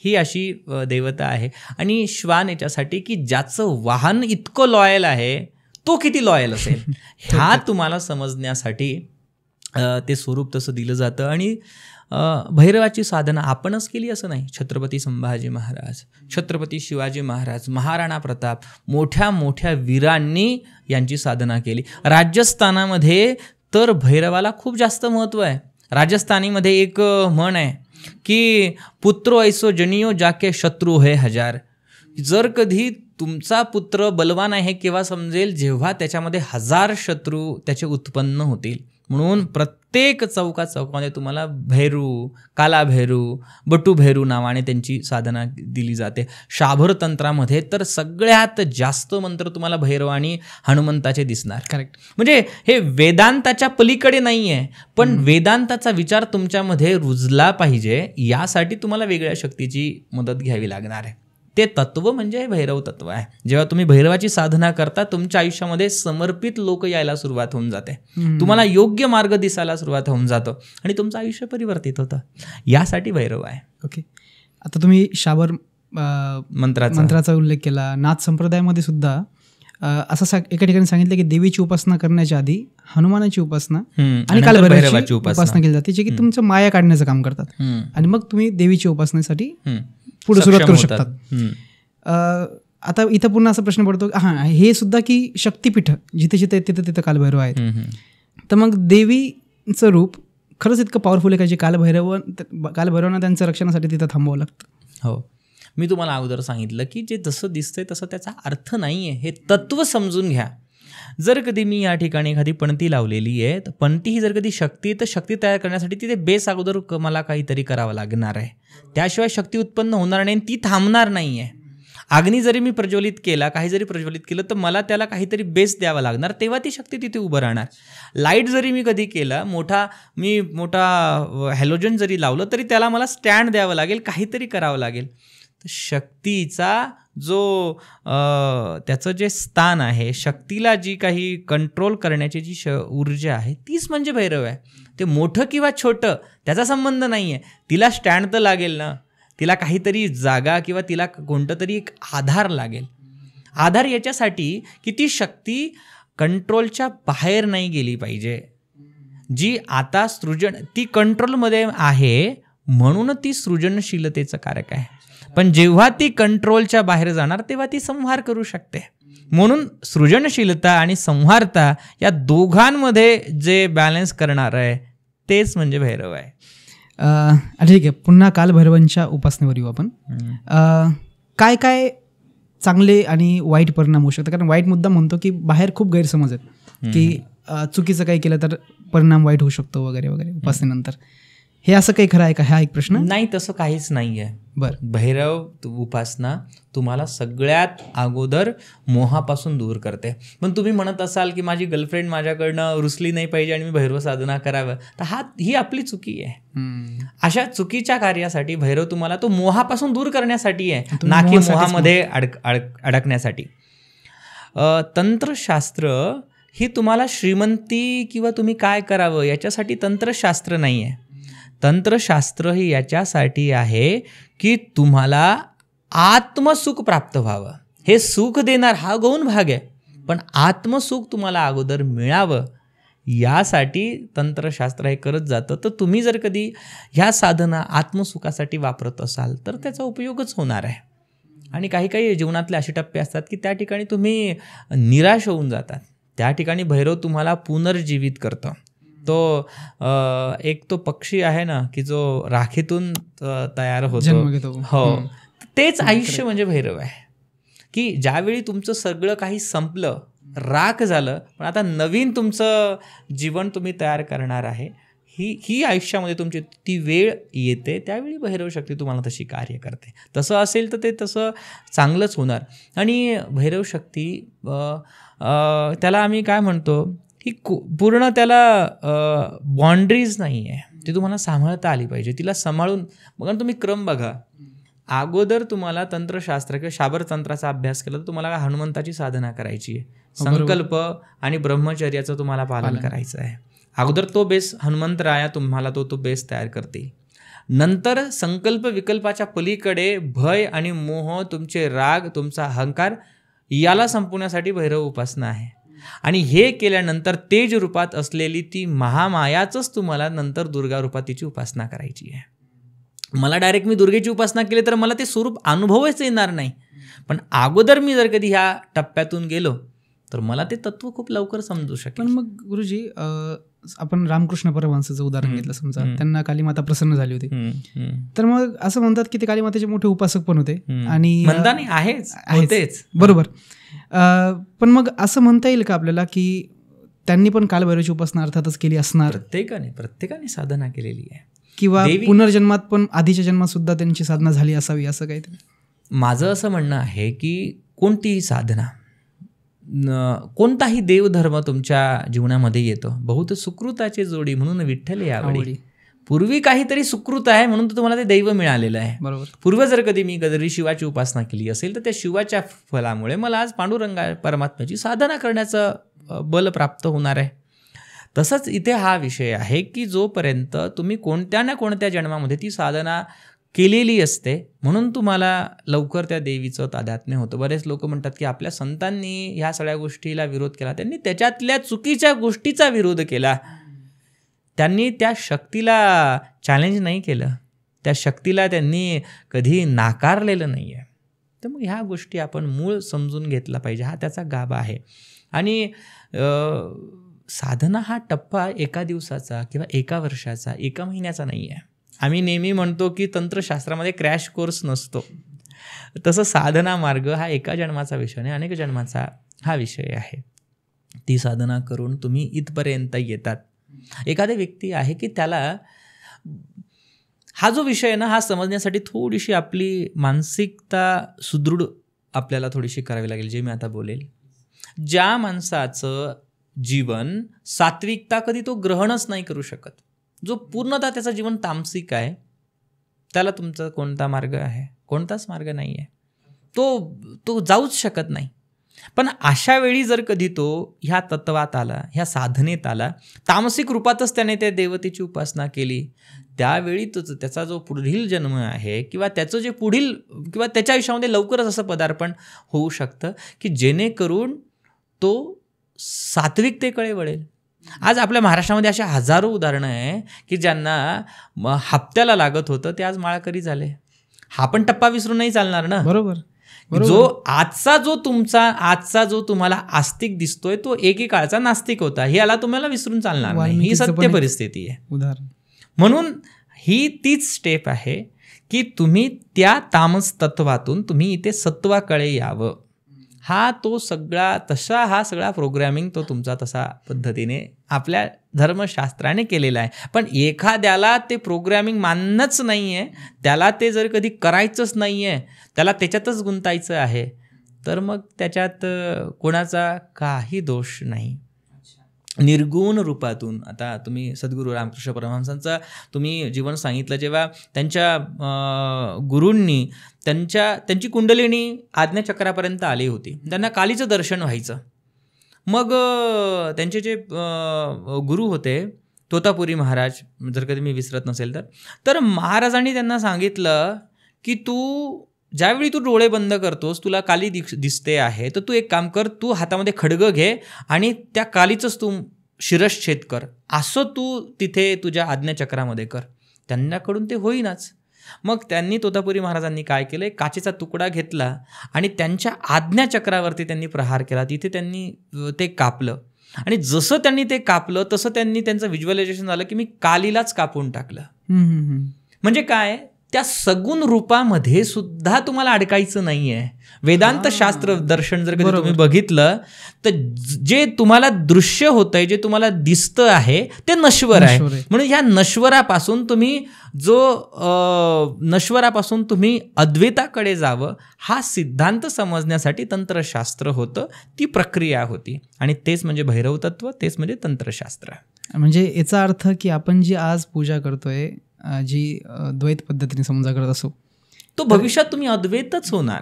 ही अशी देवता आहे. आणि श्वान याच्यासाठी की ज्याचं वाहन इतकं लॉयल आहे तो किती लॉयल असेल ह्या तुम्हाला समजण्यासाठी ते स्वरूप तसं दिलं जातं. आणि भैरवाची साधना आपणच केली असं नाही. छत्रपती संभाजी महाराज, छत्रपती शिवाजी महाराज, महाराणा प्रताप, मोठ्या मोठ्या वीरांनी यांची साधना केली. राजस्थानामध्ये तर भैरवाला खूप जास्त महत्त्व आहे. राजस्थानीमध्ये एक म्हण आहे की पुत्रो ऐसो जनियो जाके शत्रू है हजार. जर कधी तुमचा पुत्र बलवान आहे केव्हा समजेल, जेव्हा त्याच्यामध्ये 1000 शत्रू त्याचे उत्पन्न होतील. म्हणून प्रत्येक चौकामध्ये तुम्हाला भैरू, काला भैरू, बटू भैरू नावाने त्यांची साधना दिली जाते. शाबर तंत्रामध्ये तर सगळ्यात जास्त मंत्र तुम्हाला भैरव आणि हनुमंताचे दिसणार. करेक्ट. म्हणजे हे वेदांताच्या पलीकडे नाही आहे, पण वेदांताचा विचार तुमच्यामध्ये रुजला पाहिजे यासाठी तुम्हाला वेगळ्या शक्तीची मदत घ्यावी लागणार आहे. ते तत्व म्हणजे भैरव तत्व आहे. जेव्हा तुम्ही भैरवाची साधना करता, तुमच्या आयुष्यामध्ये समर्पित लोक यायला सुरुवात होऊन जाते, तुम्हाला योग्य मार्ग दिसायला सुरुवात होऊन जातो आणि तुमचं आयुष्य परिवर्तित होतं. यासाठी भैरव आहे. ओके. आता तुम्ही शाबर मंत्राचा उल्लेख केला. नाथ संप्रदायामध्ये सुद्धा असं एका ठिकाणी सांगितलं की देवीची उपासना करण्याच्या आधी हनुमानाची उपासना आणि कालभैरवाची उपासना केली जाते, जे की तुमचं माया काढण्याचं काम करतात, आणि मग तुम्ही देवीची उपासनेसाठी पुढे सुरुवात करू शकतात. आता इथं पुन्हा असा प्रश्न पडतो, हे सुद्धा की शक्तिपीठ जिथे जिथे तिथं कालभैरव आहेत, तर मग देवीचं रूप खरंच इतकं पॉवरफुल आहे का जे कालभैरवांना त्यांच्या रक्षणासाठी तिथं थांबावं लागतं? हो, मी तुम्हाला अगोदर सांगितलं की जे जसं दिसतंय तसं त्याचा अर्थ नाही आहे. हे तत्व समजून घ्या. जर कधी मी या ठिकाणी एखादी पणती लावलेली आहे, तर पणती ही जर कधी शक्ती, तर शक्ती तयार करण्यासाठी तिथे बेस अगोदर मला काहीतरी करावं लागणार आहे. त्याशिवाय शक्ती उत्पन्न होणार नाही, ती थांबणार नाही आहे. अग्नी जरी मी प्रज्वलित केला, काही जरी प्रज्वलित केलं, तर मला त्याला काहीतरी बेस द्यावा लागणार, तेव्हा ती शक्ती तिथे उभं राहणार. लाईट जरी मी कधी केला, मोठा हॅलोजन जरी लावलं, तरी त्याला मला स्टँड द्यावं लागेल, काहीतरी करावं लागेल. शक्तीचा जो त्याचं जे स्थान आहे, शक्तीला जी काही कंट्रोल करण्याची जी ऊर्जा आहे, तीच म्हणजे भैरव आहे. ते मोठं किंवा छोटं त्याचा संबंध नाही आहे. तिला स्टँड तर लागेल ना, तिला काहीतरी जागा किंवा तिला कोणतं तरी एक आधार लागेल. आधार याच्यासाठी की ती शक्ती कंट्रोलच्या बाहेर नाही गेली पाहिजे. जी आता ती कंट्रोलमध्ये आहे म्हणून ती सृजनशीलतेचं कारक आहे. पण जेव्हा ती कंट्रोलच्या बाहेर जाणार तेव्हा ती संहार करू शकते. म्हणून सृजनशीलता आणि संहारता या दोघांमध्ये जे बॅलन्स करणार आहे तेच म्हणजे भैरव आहे. ठीक आहे, पुन्हा कालभैरवांच्या उपासनेवर येऊ आपण. काय काय चांगले आणि वाईट परिणाम होऊ शकतात? कारण वाईट मुद्दा म्हणतो की बाहेर खूप गैरसमज आहेत की चुकीचं काही केलं तर परिणाम वाईट होऊ शकतो वगैरे वगैरे उपासनेनंतर. हे असं काही खरं आहे का? हा एक प्रश्न. नाही, तसं काहीच नाही आहे. बरं, भैरव उपासना तुम्हाला सगळ्यात अगोदर मोहापासून दूर करते. पण तुम्ही म्हणत असाल की माझी गर्लफ्रेंड माझ्याकडनं रुसली नाही पाहिजे आणि मी भैरव साधना करावं, तर ही आपली चुकी आहे. अशा चुकीच्या कार्यासाठी भैरव तुम्हाला तो मोहापासून दूर करण्यासाठी आहे, ना की मोहामध्ये अडकण्यासाठी. तंत्रशास्त्र ही तुम्हाला श्रीमंती किंवा तुम्ही काय करावं याच्यासाठी तंत्रशास्त्र नाही आहे. तंत्रशास्त्र ही याच्यासाठी आहे की तुम्हाला आत्मसुख प्राप्त व्हावं. हे सुख देणार हा गौण भाग आहे, पण आत्मसुख तुम्हाला अगोदर मिळावं यासाठी तंत्रशास्त्र हे करत जातं. तर तुम्ही जर कधी ह्या साधना आत्मसुखासाठी वापरत असाल तर त्याचा उपयोगच होणार आहे. आणि काही काही जीवनातले असे टप्पे असतात की त्या ठिकाणी तुम्ही निराश होऊन जातात. त्या ठिकाणी भैरव तुम्हाला पुनर्जीवित करतं. तो पक्षी आहे ना की जो राखेतून तयार होतो, हो, तेच आयुष्य म्हणजे भैरव आहे. की ज्यावेळी तुमचं सगळं काही संपलं, राख झालं, पण आता नवीन तुमचं जीवन तुम्ही तयार करणार आहे, ही आयुष्यामध्ये तुमची ती वेळ येते, त्यावेळी भैरव शक्ती तुम्हाला तशी कार्य करते. तसं असेल तर ते तसं चांगलंच होणार. आणि भैरव शक्ती त्याला आम्ही काय म्हणतो, ही पूर्ण त्याला बाँड्रीज नाही आहे, ती तुम्हाला सांभाळता आली पाहिजे. तिला सांभाळून बघा. तुम्ही क्रम बघा. अगोदर तुम्हाला तंत्रशास्त्र किंवा शाबर तंत्राचा अभ्यास केला तर तुम्हाला हनुमंताची साधना करायची आहे. संकल्प आणि ब्रह्मचर्याचं तुम्हाला पालन करायचं आहे. अगोदर तो बेस हनुमंतराया तुम्हाला तो बेस तयार करतील. नंतर संकल्प विकल्पाच्या पलीकडे भय आणि मोह, तुमचे राग, तुमचा अहंकार याला संपवण्यासाठी भैरव उपासना आहे. आणि हे केल्यानंतर तेज रूपात असलेली ती महामायाच तुम्हाला नंतर दुर्गा रूपात तिची उपासना करायची आहे. मला डायरेक्ट मी दुर्गेची उपासना केली तर मला ते स्वरूप अनुभवच येणार नाही. पण अगोदर मी जर कधी ह्या टप्प्यातून गेलो तर मला ते तत्व खूप लवकर समजू शकेल. पण मग गुरुजी, आपण रामकृष्ण परमहंसाचं उदाहरण घेतलं समजा, त्यांना कालीमाता प्रसन्न झाली होती, तर मग असं म्हणतात की ते कालीमातेचे मोठे उपासक पण होते आणि आहेच बरोबर. पण मग असं म्हणता येईल का आपल्याला की त्यांनी पण कालभैरवाची उपासना अर्थातच केली असणार? प्रत्येकाने साधना केलेली आहे, किंवा पुनर्जन्मात पण आधीच्या जन्मात सुद्धा त्यांची साधना झाली असावी असं काहीतरी. माझं असं म्हणणं आहे की कोणतीही साधना, कोणताही देवधर्म तुमच्या जीवनामध्ये येतो बहुत सुकृताची जोडी म्हणून विठ्ठल यावडी. पूर्वी काहीतरी सुकृत आहे म्हणून तुम्हाला ते दैव मिळालेलं आहे. बरोबर. पूर्व जर कधी मी कधी शिवाची उपासना केली असेल तर त्या शिवाच्या फलामुळे मला आज पांडुरंगा परमात्म्याची साधना करण्याचं बल प्राप्त होणार आहे. तसंच इथे हा विषय आहे की जोपर्यंत तुम्ही कोणत्या ना कोणत्या जन्मामध्ये ती साधना केलेली असते म्हणून तुम्हाला लवकर त्या देवीचं तादात्म्य होतं. बरेच लोक म्हणतात की आपल्या संतांनी ह्या सगळ्या गोष्टीला विरोध केला, त्यांनी त्याच्यातल्या चुकीच्या गोष्टीचा विरोध केला, त्यांनी त्या शक्तीला चॅलेंज नाही केलं, त्या शक्तीला त्यांनी कधी नाकारलेलं नाही आहे. तर मग ह्या गोष्टी आपण मूळ समजून घेतला पाहिजे, हा त्याचा गाभा आहे. आणि साधना हा टप्पा एका दिवसाचा किंवा एका वर्षाचा, एका महिन्याचा नाही आहे. आम्ही नेहमी म्हणतो की तंत्रशास्त्रामध्ये क्रॅश कोर्स नसतो, तसं साधना मार्ग हा एका जन्माचा विषय नाही, अनेक जन्माचा हा विषय आहे. ती साधना करून तुम्ही इथपर्यंत येतात. एखादा व्यक्ती आहे की त्याला हा जो विषय आहे ना हा समजण्यासाठी थोडीशी आपली मानसिकता सुदृढ आपल्याला थोडीशी करावी लागेल. जे मी आता बोलेल, ज्या माणसाचं जीवन सात्विकता कधी तो ग्रहणच नाही करू शकत, जो पूर्णतः त्याचं जीवन तामसिक आहे, त्याला तुमचा कोणता मार्ग आहे? कोणताच मार्ग नाही आहे, तो जाऊच शकत नाही. पण अशा वेळी जर कधी तो ह्या तत्वात आला, ह्या साधनेत आला, तामसिक रूपातच त्याने त्या देवतेची उपासना केली, त्यावेळी त्याचा जो पुढील जन्म आहे किंवा त्याचं जे पुढील किंवा त्याच्या आयुष्यामध्ये लवकरच असं पदार्पण होऊ शकतं की जेणेकरून तो सात्विकतेकडे वळेल. आज आपल्या महाराष्ट्रामध्ये अशा हजारो उदाहरणं आहे की ज्यांना हप्त्याला लागत होतं ते आज माळकरी झाले. हा पण टप्पा विसरून नाही चालणार ना. बरोबर. जो आजचा जो तुम्हाला आस्तिक दिसतोय तो एकेकाळचा नास्तिक होता, हे याला तुम्हाला विसरून चालणार नाही. ही सत्य परिस्थिती आहे. उदाहरण म्हणून ही तीच स्टेप आहे की तुम्ही त्या तामस तत्वातून तुम्ही इथे सत्वाकडे यावं. हा सगळा प्रोग्रॅमिंग तो तुमचा तसा पद्धतीने आपल्या धर्मशास्त्राने केलेला आहे. पण एखाद्याला ते प्रोग्रॅमिंग मानणंच नाही आहे, त्याला ते जर कधी करायचंच नाही आहे, त्याला त्याच्यातच गुंतायचं आहे, तर मग त्याच्यात कोणाचा काही दोष नाही. निर्गुण रूपातून आता तुम्ही सद्गुरू रामकृष्ण परमहंसांचं तुम्ही जीवन सांगितलं, जेव्हा त्यांच्या गुरूंनी त्यांची कुंडलिनी आज्ञाचक्रापर्यंत आली होती, त्यांना कालीचं दर्शन व्हायचं. मग त्यांचे जे गुरु होते तोतापुरी महाराज, जर कधी मी विसरत नसेल तर महाराजांनी त्यांना सांगितलं की ज्यावेळी तू डोळे बंद करतोस, तुला काली दिसते आहे, तर तू एक काम कर, तू हातामध्ये खड्ग घे आणि त्या कालीचंच तू शिरच्छेद कर, असं तू तिथे तुझ्या आज्ञाचक्रामध्ये कर. त्यांच्याकडून ते होईनाच. मग त्यांनी तोतापुरी महाराजांनी काय केलं, काचेचा तुकडा घेतला आणि त्यांच्या आज्ञाचक्रावरती त्यांनी प्रहार केला. तिथे त्यांनी ते कापलं आणि जसं त्यांनी ते कापलं तसं त्यांचं व्हिज्युअलायझेशन झालं की मी कालीलाच कापून टाकलं. म्हणजे काय, त्या सगुण रूपामध्ये सुद्धा तुम्हाला अडकायचं नाहीये. वेदांत शास्त्र दर्शन जर कधी तुम्ही बघितलं तर जे तुम्हाला दृश्य होतंय, जे तुम्हाला दिसतं आहे ते नश्वर आहे. म्हणून ह्या नश्वरापासून तुम्ही अद्वैताकडे जावं, हा सिद्धांत समजण्यासाठी तंत्रशास्त्र होतं, ती प्रक्रिया होती. आणि तेच म्हणजे भैरव तत्व, तेच म्हणजे तंत्रशास्त्र. म्हणजे याचा अर्थ की आपण जी आज पूजा करतोय, जी द्वैत पद्धतीने समजा करत असो, तो भविष्यात तुम्ही अद्वैतच होणार.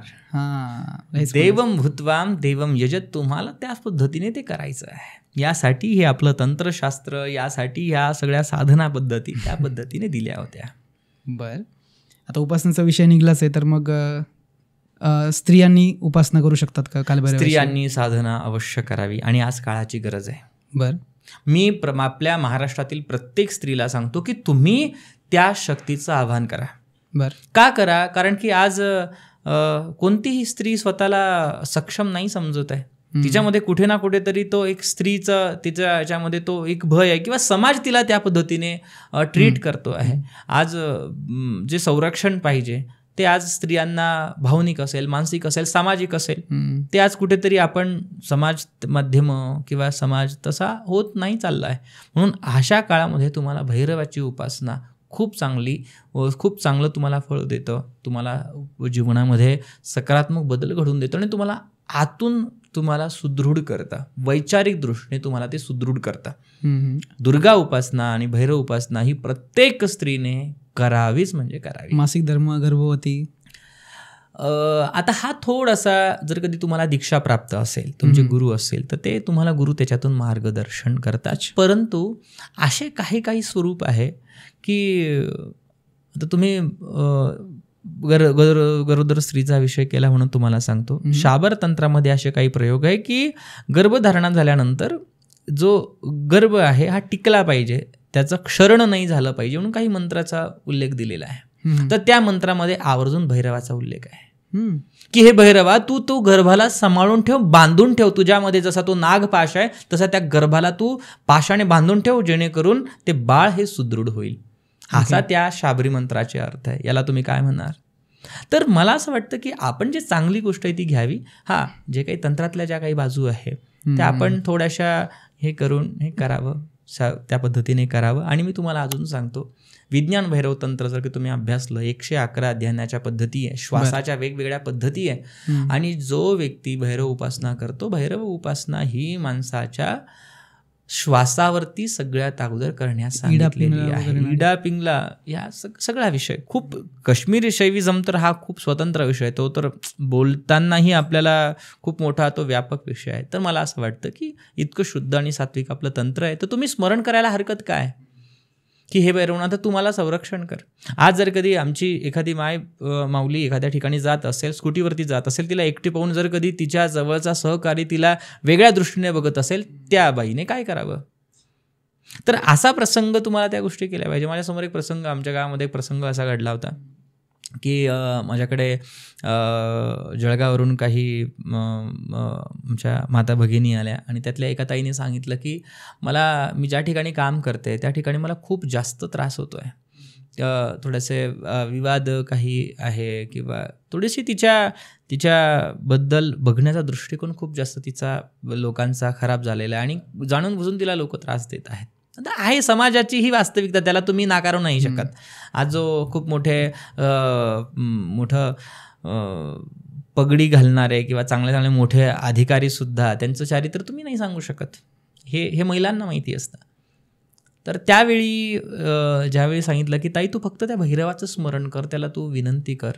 देवम भूत्वाम देवम यजत, तुम्हाला त्याच पद्धतीने ते करायचं आहे. यासाठी हे आपलं तंत्रशास्त्र, यासाठी ह्या सगळ्या साधना पद्धती त्या पद्धतीने दिल्या होत्या. बर, आता उपासनेचा विषय निघलाच आहे, तर मग स्त्रियांनी उपासना करू शकतात का कालभैरव? स्त्रियांनी साधना अवश्य करावी आणि आज काळाची गरज आहे. बरं. मी आपल्या महाराष्ट्रातील प्रत्येक स्त्रीला सांगतो की तुम्ही त्या शक्तीचं आवाहन करा. बरं. का करा? कारण की आज कोणतीही स्त्री स्वतःला सक्षम नाही समजत आहे. तिच्यामध्ये कुठे ना कुठेतरी तो एक स्त्रीचा तिच्या याच्यामध्ये तो एक भय आहे किंवा समाज तिला त्या पद्धतीने ट्रीट करतो आहे. आज जे संरक्षण पाहिजे ते आज स्त्रियांना भावनिक असेल, मानसिक असेल, सामाजिक असेल, ते आज कुठेतरी आपण समाज माध्यम किंवा समाज तसा होत नाही चालला आहे. म्हणून अशा काळामध्ये तुम्हाला भैरवाची उपासना खूप चांगलं तुम्हाला फळ देतं, तुम्हाला जीवनामध्ये सकारात्मक बदल घडवून देतं आणि तुम्हाला आतून तुम्हाला सुदृढ करता, वैचारिक दृष्टीने तुम्हाला ते सुदृढ करता. दुर्गा उपासना आणि भैरव उपासना ही प्रत्येक स्त्रीने करावीच म्हणजे करावी. मासिक धर्म, गर्भवती, आता हा थोडासा जर कधी तुम्हाला दीक्षा प्राप्त असेल, तुमचे गुरु असेल तर ते तुम्हाला गुरु त्याच्यातून मार्गदर्शन करतात. परंतु असे काही स्वरूप आहे की आता तुम्ही गरोदर स्त्रीचा विषय केला म्हणून तुम्हाला सांगतो, शाबर तंत्रामध्ये असे काही प्रयोग आहे की गर्भधारणा झाल्यानंतर जो गर्भ आहे हा टिकला पाहिजे, त्याचं क्षरण नाही झालं पाहिजे म्हणून काही मंत्राचा उल्लेख दिलेला आहे. तर त्या मंत्रामध्ये आवर्जून भैरवाचा उल्लेख आहे की हे भैरवा तू गर्भाला सांभाळून ठेव, बांधून ठेव, तुझ्यामध्ये जसा तो नागपाश आहे तसा त्या गर्भाला तू पाशाने बांधून ठेव, जेणेकरून ते बाळ हे सुदृढ होईल. असा त्या शाबरी मंत्राचे अर्थ आहे. याला तुम्ही काय म्हणणार? तर मला असं वाटतं की आपण जे चांगली गोष्ट आहे ती घ्यावी. हा, जे काही तंत्रातल्या ज्या काही बाजू आहे त्या आपण थोड्याशा हे करावं, त्या पद्धतीने करावं. आणि मी तुम्हाला अजून सांगतो, विज्ञान भैरव तंत्र जर की तुम्ही अभ्यासलं, 111 ध्यानाच्या पद्धती आहे, श्वासाच्या वेगवेगळ्या पद्धती आहे. आणि जो व्यक्ती भैरव उपासना करतो, भैरव उपासना ही माणसाच्या श्वासावरती सगळ्यात अगोदर करण्यास सांगितलेली आहे. इडा पिंगला या सगळा विषय खूप, काश्मीरी शैविझम तर हा खूप स्वतंत्र विषय, तो तर बोलतानाही आपल्याला खूप मोठा तो व्यापक विषय आहे. तर मला असं वाटतं की इतकं शुद्ध आणि सात्विक आपलं तंत्र आहे, तर तुम्ही स्मरण करायला हरकत काय की हे भैरवनाथ तुम्हाला संरक्षण कर. आज जर कधी आमची एखादी माऊली एखाद्या ठिकाणी जात असेल, स्कूटीवरती जात असेल, तिला एकटी पाहून जर कधी तिच्या जवळचा सहकारी तिला वेगळ्या दृष्टीने बघत असेल, त्या बाईने काय करावं? तर असा प्रसंग तुम्हाला त्या गोष्टी केल्या पाहिजे. माझ्यासमोर एक प्रसंग, आमच्या गावामध्ये एक प्रसंग असा घडला होता की माझ्याकडे जळगाववरून काही आमच्या माता भगिनी आल्या आणि त्यातल्या एका ताईने सांगितलं की मी ज्या ठिकाणी काम करते त्या ठिकाणी मला खूप जास्त त्रास होतो आहे, थोडेसे विवाद काही आहे किंवा थोडीशी तिच्याबद्दल बघण्याचा दृष्टिकोन खूप जास्त तिचा लोकांचा खराब झालेला आहे आणि जाणून बुजून तिला लोक त्रास देत आहेत. आता आहे समाजाची ही वास्तविकता, त्याला तुम्ही नाकारू नाही शकत. आज जो खूप मोठं पगडी घालणारे किंवा चांगले मोठे अधिकारी सुद्धा त्यांचं चारित्र तुम्ही नाही सांगू शकत, हे महिलांना माहिती असतं. तर त्यावेळी ज्यावेळी सांगितलं की ताई तू फक्त त्या भैरवाचं स्मरण कर, त्याला तू विनंती कर.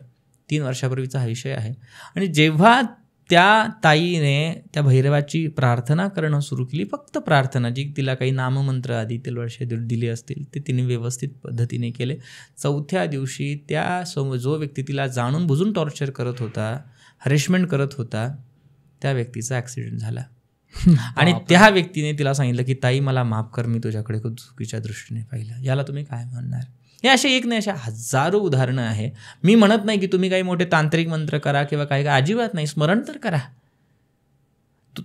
3 वर्षापूर्वीचा हा विषय आहे. आणि जेव्हा त्या ताईने त्या भैरवाची प्रार्थना करणं सुरू केली, फक्त प्रार्थना, जी तिला काही नाममंत्र आधी 3 वर्षे दिले असतील ते तिने व्यवस्थित पद्धतीने केले. 4थ्या दिवशी जो व्यक्ती तिला जाणून बुजून टॉर्चर करत होता, हरेसमेंट करत होता, त्या व्यक्तीचा ॲक्सिडेंट झाला. आणि त्या व्यक्तीने तिला सांगितलं की ताई मला माफ कर, मी तुझ्याकडे खूप चुकीच्या दृष्टीने पाहिलं. याला तुम्ही काय म्हणणार? हे असे एक नाही, अशा हजारो उदाहरणं आहे. मी म्हणत नाही की तुम्ही काही मोठे तांत्रिक मंत्र करा किंवा काही अजिबात नाही, स्मरण तर करा.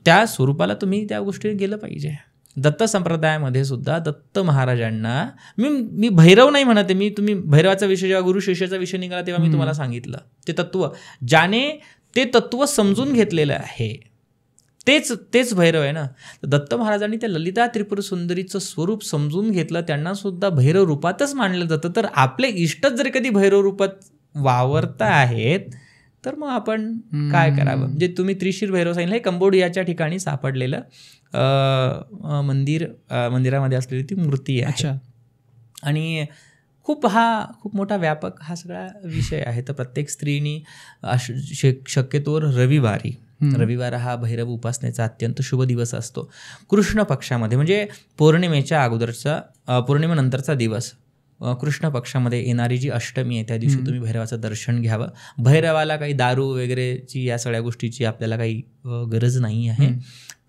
त्या स्वरूपाला तुम्ही त्या गोष्टी गेलं पाहिजे. दत्त संप्रदायामध्ये सुद्धा दत्त महाराजांना मी भैरव नाही म्हणते, तुम्ही भैरवाचा विषय जेव्हा गुरु शिष्याचा विषय निघाला तेव्हा मी तुम्हाला सांगितलं ते तत्व, ज्याने ते तत्व समजून घेतलेलं आहे तेच भैरव आहे ना. दत्त महाराजांनी त्या ललिता त्रिपुर सुंदरीचं स्वरूप समजून घेतलं, त्यांना सुद्धा भैरव रूपातच मानलं जातं. तर आपले इष्टच जर कधी भैरव रूपात वावरता आहेत तर मग आपण काय करावं? म्हणजे तुम्ही त्रिशीर भैरव सांगितलं, हे कंबोडियाच्या ठिकाणी सापडलेलं मंदिरामध्ये असलेली ती मूर्ती आहे. आणि खूप मोठा व्यापक हा सगळा विषय आहे. तर प्रत्येक स्त्रीनी शक्यतोवर रविवार हा भैरव उपासनेचा अत्यंत शुभ दिवस असतो. कृष्ण पक्षामध्ये म्हणजे पौर्णिमेच्या अगोदरचा, पौर्णिमेनंतरचा दिवस, कृष्ण पक्षामध्ये येणारी जी अष्टमी आहे त्या दिवशी तुम्ही भैरवाचं दर्शन घ्यावं. भैरवाला काही दारू वगैरेची या सगळ्या गोष्टीची आपल्याला काही गरज नाही आहे,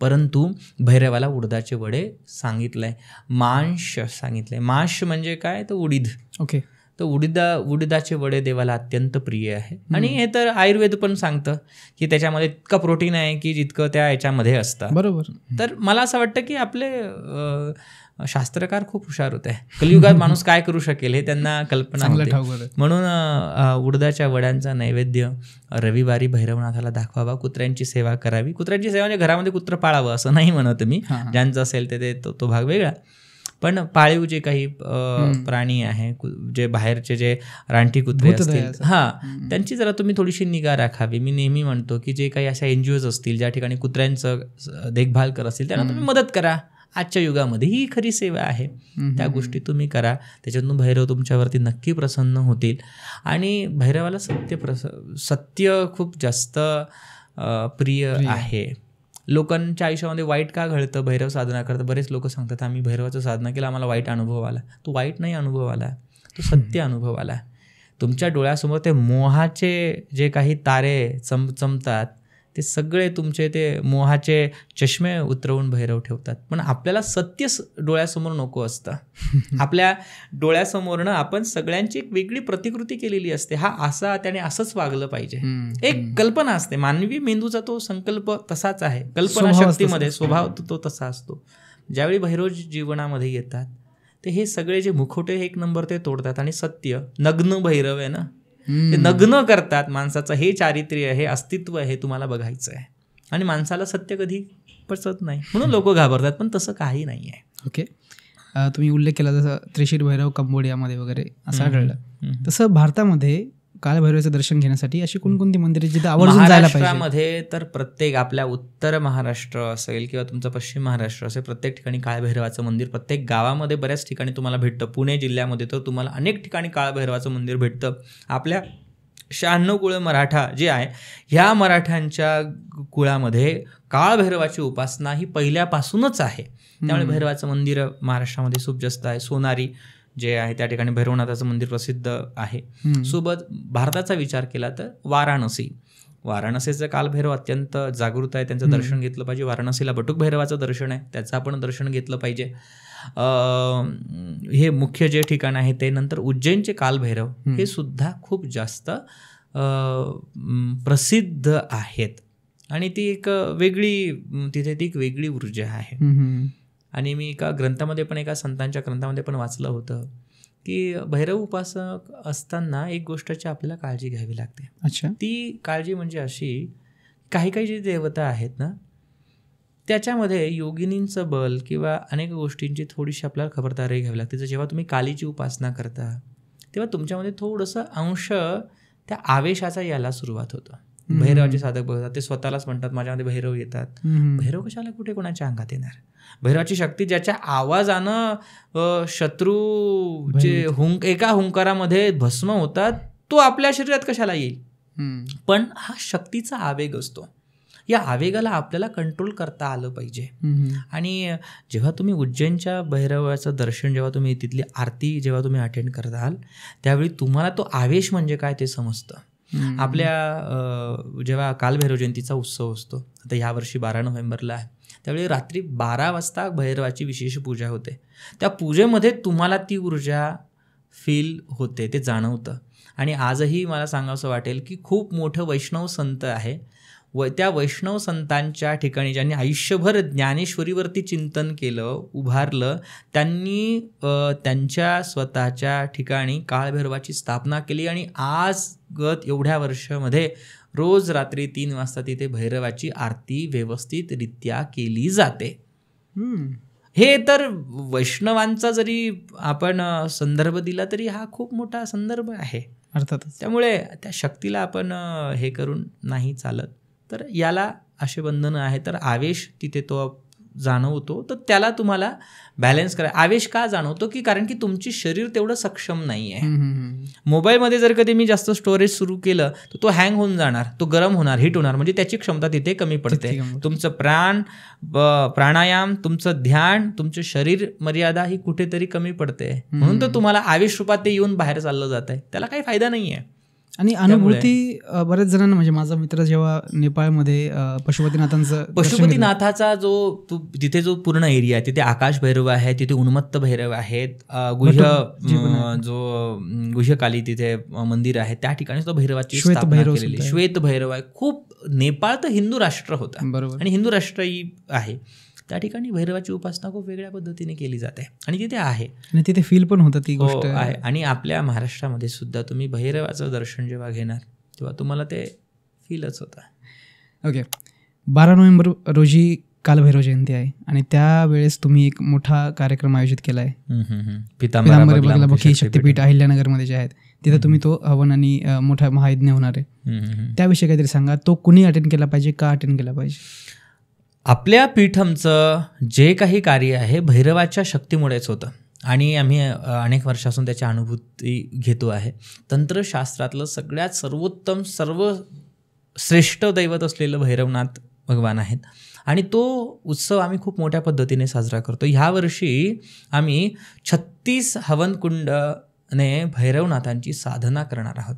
परंतु भैरवाला उडदाचे वडे सांगितलंय, मांस सांगितलंय. मांस म्हणजे काय, तर उडीद. ओके. तर उडीदाचे वडे देवाला अत्यंत प्रिय आहे. आणि हे तर आयुर्वेद पण सांगतं की त्याच्यामध्ये इतकं प्रोटीन आहे की जितकं त्या याच्यामध्ये असतं. बरोबर. तर मला असं वाटतं की आपले शास्त्रकार खूप हुशार होते. कलियुगात माणूस काय करू शकेल हे त्यांना कल्पना होती. म्हणून उडदाच्या वड्यांचा नैवेद्य रविवारी भैरवनाथाला दाखवावा, कुत्र्यांची सेवा करावी. कुत्र्यांची सेवा म्हणजे घरामध्ये कुत्रं पाळावं असं नाही म्हणत मी, ज्यांचं असेल ते तो भाग वेगळा. पण पाळीव जे काही प्राणी आहे, जे बाहेरचे जे रानटी कुत्रे असतील, त्यांची जरा तुम्ही थोडीशी निगा राखावी. मी नेहमी म्हणतो की जे काही अशा NGOs असतील ज्या ठिकाणी कुत्र्यांचं देखभाल करत असतील त्यांना तुम्ही मदत करा. आजच्या युगामध्ये ही खरी सेवा आहे. त्या गोष्टी तुम्ही करा, त्याच्यातून भैरव तुमच्यावरती नक्की प्रसन्न होतील. आणि भैरवाला सत्य खूप जास्त प्रिय आहे. लोकांच्या आयुष्यामध्ये वाईट का घडतं भैरव साधना करतं? बरेच लोक सांगतात आम्ही भैरवाचं साधना केलं, आम्हाला वाईट अनुभव आला. तो वाईट नाही अनुभव आला, तो सत्य अनुभव आला. तुमच्या डोळ्यासमोर ते मोहाचे जे काही तारे चमचमतात ते सगळे तुमचे ते मोहाचे चष्मे उतरवून भैरव ठेवतात. पण आपल्याला सत्य डोळ्यासमोर नको असतं. आपल्या डोळ्यासमोरनं आपण सगळ्यांची एक वेगळी प्रतिकृती केलेली असते. हा असा, त्याने असंच वागलं पाहिजे, एक कल्पना असते. मानवी मेंदूचा तो संकल्प तसाच आहे. कल्पना शक्तीमध्ये स्वभाव तो तसा असतो. ज्यावेळी भैरव जीवनामध्ये येतात ते हे सगळे जे मुखवटे एक नंबर ते तोडतात. आणि सत्य नग्न भैरव आहे ना, ते नग्न करतात माणसाचं हे चारित्र्य, हे अस्तित्व हे तुम्हाला बघायचं आहे. आणि माणसाला सत्य कधी पचत नाही म्हणून लोक घाबरतात, पण तसं काही नाही आहे. ओके. तुम्ही उल्लेख केला जसं त्रिशीर भैरव कंबोडियामध्ये वगैरे असं आढळलं, तसं भारतामध्ये कालभैरवाचं दर्शन घेण्यासाठी अशी कोणकोणती मंदिरे जिथे आवर्जून जायला पाहिजे? महाराष्ट्रामध्ये तर प्रत्येक आपल्या उत्तर महाराष्ट्र असेल किंवा तुमचं पश्चिम महाराष्ट्र असेल, प्रत्येक ठिकाणी काळभैरवाचं मंदिर प्रत्येक गावामध्ये बऱ्याच ठिकाणी तुम्हाला भेटतं. पुणे जिल्ह्यामध्ये तर तुम्हाला अनेक ठिकाणी काळभैरवाचं मंदिर भेटतं. आपल्या 96 कुळ मराठा जे आहे, ह्या मराठ्यांच्या कुळामध्ये काळभैरवाची उपासना ही पहिल्यापासूनच आहे. त्यामुळे भैरवाचं मंदिर महाराष्ट्रामध्ये खूप जास्त आहे. सोनारी जे आहे त्या ठिकाणी भैरवनाथाचं मंदिर प्रसिद्ध आहे. सोबत भारताचा विचार केला तर वाराणसीचं कालभैरव अत्यंत जागृत आहे, त्यांचं दर्शन घेतलं पाहिजे. वाराणसीला बटुक भैरवाचं दर्शन आहे, त्याचं आपण दर्शन घेतलं पाहिजे. हे मुख्य जे ठिकाण आहे ते. नंतर उज्जैनचे कालभैरव हे सुद्धा खूप जास्त प्रसिद्ध आहेत. आणि ती एक वेगळी, तिथे ती एक वेगळी ऊर्जा आहे. आणि मी एका ग्रंथामध्ये पण, एका संतांच्या ग्रंथामध्ये पण वाचलं होतं की भैरव उपासक असताना एक गोष्टीची आपल्याला काळजी घ्यावी लागते. अच्छा. ती काळजी म्हणजे अशी, काही जी देवता आहेत ना त्याच्यामध्ये योगिनींचं बल किंवा अनेक गोष्टींची थोडीशी आपल्याला खबरदारी घ्यावी लागते. जेव्हा तुम्ही कालीची उपासना करता तेव्हा तुमच्यामध्ये थोडंसं अंश त्या आवेशाचा यायला सुरुवात होतं. भैरवाचे साधक बघतात, ते स्वतःलाच म्हणतात माझ्यामध्ये भैरव येतात. भैरव कशाला कुठे कोणाच्या अंगात येणार? भैरवाची शक्ती ज्याच्या आवाजानं शत्रूचे एका हुंकारामध्ये भस्म होतात, तो आपल्या शरीरात कशाला येईल? पण हा शक्तीचा आवेग असतो. या आवेगाला आपल्याला कंट्रोल करता आलं पाहिजे. आणि जेव्हा तुम्ही उज्जैनच्या भैरवाचं दर्शन, जेव्हा तुम्ही तिथली आरती जेव्हा तुम्ही अटेंड करताल त्यावेळी तुम्हाला तो आवेश म्हणजे काय ते समजतं. आपल्या जेव्हा कालभैरव जयंतीचा उत्सव असतो, आता यावर्षी 12 नोव्हेंबरला आहे, त्यावेळी रात्री 12 वाजता भैरवाची विशेष पूजा होते. त्या पूजेमध्ये तुम्हाला ती ऊर्जा फील होते, ते जाणवतं. आणि आजही मला सांगावंसं वाटेल की खूप मोठं वैष्णव संत आहे, त्या वैष्णव संतांच्या ठिकाणी ज्यांनी आयुष्यभर ज्ञानेश्वरीवरती चिंतन केलं, उभारलं, त्यांनी त्यांच्या स्वतःच्या ठिकाणी काळभैरवाची स्थापना केली. आणि आज गत एवढ्या वर्षामध्ये रोज रात्री 3 वाजता तिथे भैरवाची आरती व्यवस्थितरित्या केली जाते. हे तर वैष्णवांचा जरी आपण संदर्भ दिला तरी हा खूप मोठा संदर्भ आहे अर्थातच. त्यामुळे त्या शक्तीला आपण हे करून नाही चालत. तर याला असे बंधनं आहे. तर आवेश तिथे तो जाणवतो, तर त्याला तुम्हाला बॅलन्स करा. आवेश का जाणवतो की कारण की तुमची शरीर तेवढं सक्षम नाही आहे. मोबाईलमध्ये जर कधी मी जास्त स्टोरेज सुरू केलं तर तो हँग होऊन जाणार, तो गरम होणार, हिट होणार, म्हणजे त्याची क्षमता तिथे कमी पडते. तुमचं प्राणायाम, तुमचं ध्यान, तुमचं शरीर मर्यादा ही कुठेतरी कमी पडते. म्हणून तर तुम्हाला आवेश रूपात ते येऊन बाहेर चाललं जात आहे, त्याला काही फायदा नाही आहे. आणि अनुभूती बऱ्याच जणांना, म्हणजे माझा मित्र जेव्हा नेपाळमध्ये पशुपतीनाथाचा जो तिथे जो पूर्ण एरिया आहे, तिथे आकाश भैरव आहे, तिथे उन्मत्त भैरव आहेत, गुह्यकाली तिथे मंदिर आहे, त्या ठिकाणी तो भैरवाची स्थापना केलेली श्वेत भैरव आहे. खूप नेपाळ तर हिंदू राष्ट्र होता आणि हिंदू राष्ट्रही आहे, त्या ठिकाणी भैरवाची उपासना खूप वेगळ्या पद्धतीने केली जाते आणि तिथे आहे आणि तिथे फील पण होतं ती गोष्ट आहे. आणि आपल्या महाराष्ट्रामध्ये सुद्धा तुम्ही भैरवाचं दर्शन जेव्हा घेणार तेव्हा तुम्हाला ते फीलच होतं. ओके, 12 नोव्हेंबर रोजी कालभैरव जयंती आहे आणि त्यावेळेस तुम्ही एक मोठा कार्यक्रम आयोजित केला आहे, पितांबरी शक्तीपीठ अहिल्यानगरमध्ये जे आहेत तिथे तुम्ही तो हवन आणि मोठा महायज्ञ होणार आहे. त्याविषयी काहीतरी सांगा. तो कुणी अटेंड केला पाहिजे, का अटेंड केला पाहिजे? आपल्या पीठमचं जे काही कार्य आहे भैरवाच्या शक्तीमुळेच होतं आणि आम्ही अनेक वर्षापासून त्याची अनुभूती घेतो आहे. तंत्रशास्त्रातलं सगळ्यात सर्वोत्तम, सर्वश्रेष्ठ दैवत असलेलं भैरवनाथ भगवान आहेत आणि तो उत्सव आम्ही खूप मोठ्या पद्धतीने साजरा करतो. ह्या वर्षी आम्ही 36 हवनकुंडने भैरवनाथांची साधना करणार आहोत.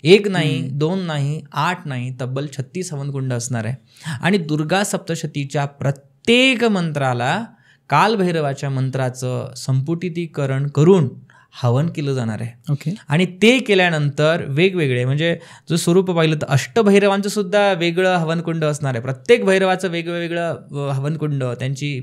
1 नाही, 2 नाही, 8 नाही, तब्बल 36 हवनकुंड असणार आहे. आणि दुर्गा सप्तशतीच्या प्रत्येक मंत्राला कालभैरवाच्या मंत्राचं संपुटीकरण करून हवन केलं जाणार आहे. ओके. आणि ते केल्यानंतर वेगवेगळे, म्हणजे जो स्वरूप पाहिलं तर अष्टभैरवांचं सुद्धा वेगळं हवनकुंड असणार आहे. प्रत्येक भैरवाचं वेगवेगळं हवनकुंड, त्यांची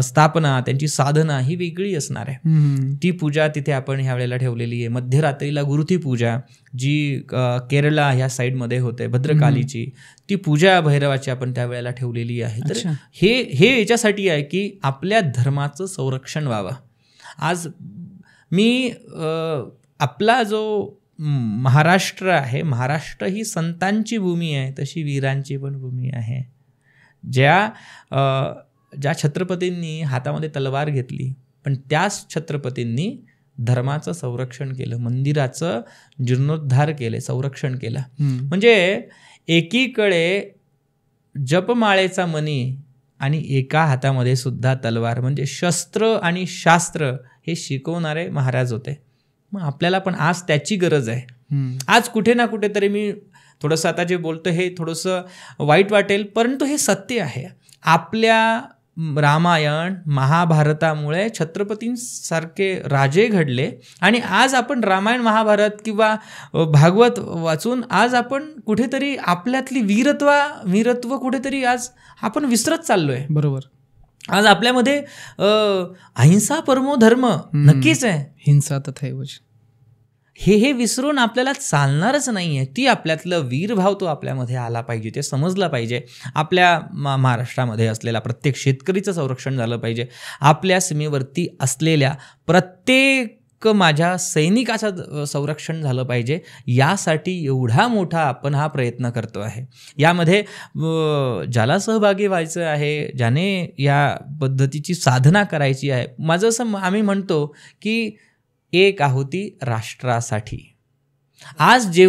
स्थापना, त्यांची साधना ही वेगळी असणार आहे. ती पूजा तिथे आपण ह्या वेळेला ठेवलेली आहे. मध्यरात्रीला गुरुथी पूजा जी केरला ह्या साईडमध्ये होते, भद्रकालीची, ती पूजा भैरवाची आपण त्या वेळेला ठेवलेली आहे. तर हे याच्यासाठी आहे की आपल्या धर्माचं संरक्षण व्हावं. आज मी आपला जो महाराष्ट्र आहे, महाराष्ट्र ही संतांची भूमी आहे, तशी वीरांची पण भूमी आहे. ज्या छत्रपतींनी हातामध्ये तलवार घेतली, पण त्याच छत्रपतींनी धर्माचं संरक्षण केलं, मंदिराचं जीर्णोद्धार केले, संरक्षण केलं. म्हणजे एकीकडे जपमाळेचा मणी आणि एका हातामध्ये सुद्धा तलवार, म्हणजे शस्त्र आणि शास्त्र हे शिकवणारे महाराज होते. मग आपल्याला पण आज त्याची गरज आहे. आज कुठे ना कुठेतरी मी थोडंसं आता जे बोलतो हे थोडंसं वाईट वाटेल, परंतु हे सत्य आहे. आपल्या रामायण महाभारतामुळे छत्रपतींसारखे राजे घडले आणि आज आपण रामायण महाभारत किंवा भागवत वाचून आज आपण कुठेतरी आपल्यातली वीरत्व कुठेतरी आज आपण विसरत चाललोय. बरोबर. आज आपल्यामध्ये अहिंसा परमो धर्म नक्कीच आहे, हिंसा तथैव, हे विसरून आपल्याला चालणारच नाही आहे. ती आपल्यातलं वीरभाव तो आपल्यामध्ये आला पाहिजे, ते समजलं पाहिजे. आपल्या महाराष्ट्रामध्ये असलेला प्रत्येक शेतकरीचं संरक्षण झालं पाहिजे. आपल्या सीमेवरती असलेल्या प्रत्येक माझ्या सैनिकाचं संरक्षण झालं पाहिजे. यासाठी एवढा मोठा आपण हा प्रयत्न करतो आहे. यामध्ये ज्याला सहभागी व्हायचं आहे, ज्याने या पद्धतीची साधना करायची आहे, माझं असं आम्ही म्हणतो की एक आहुती राष्ट्रासाठी. आज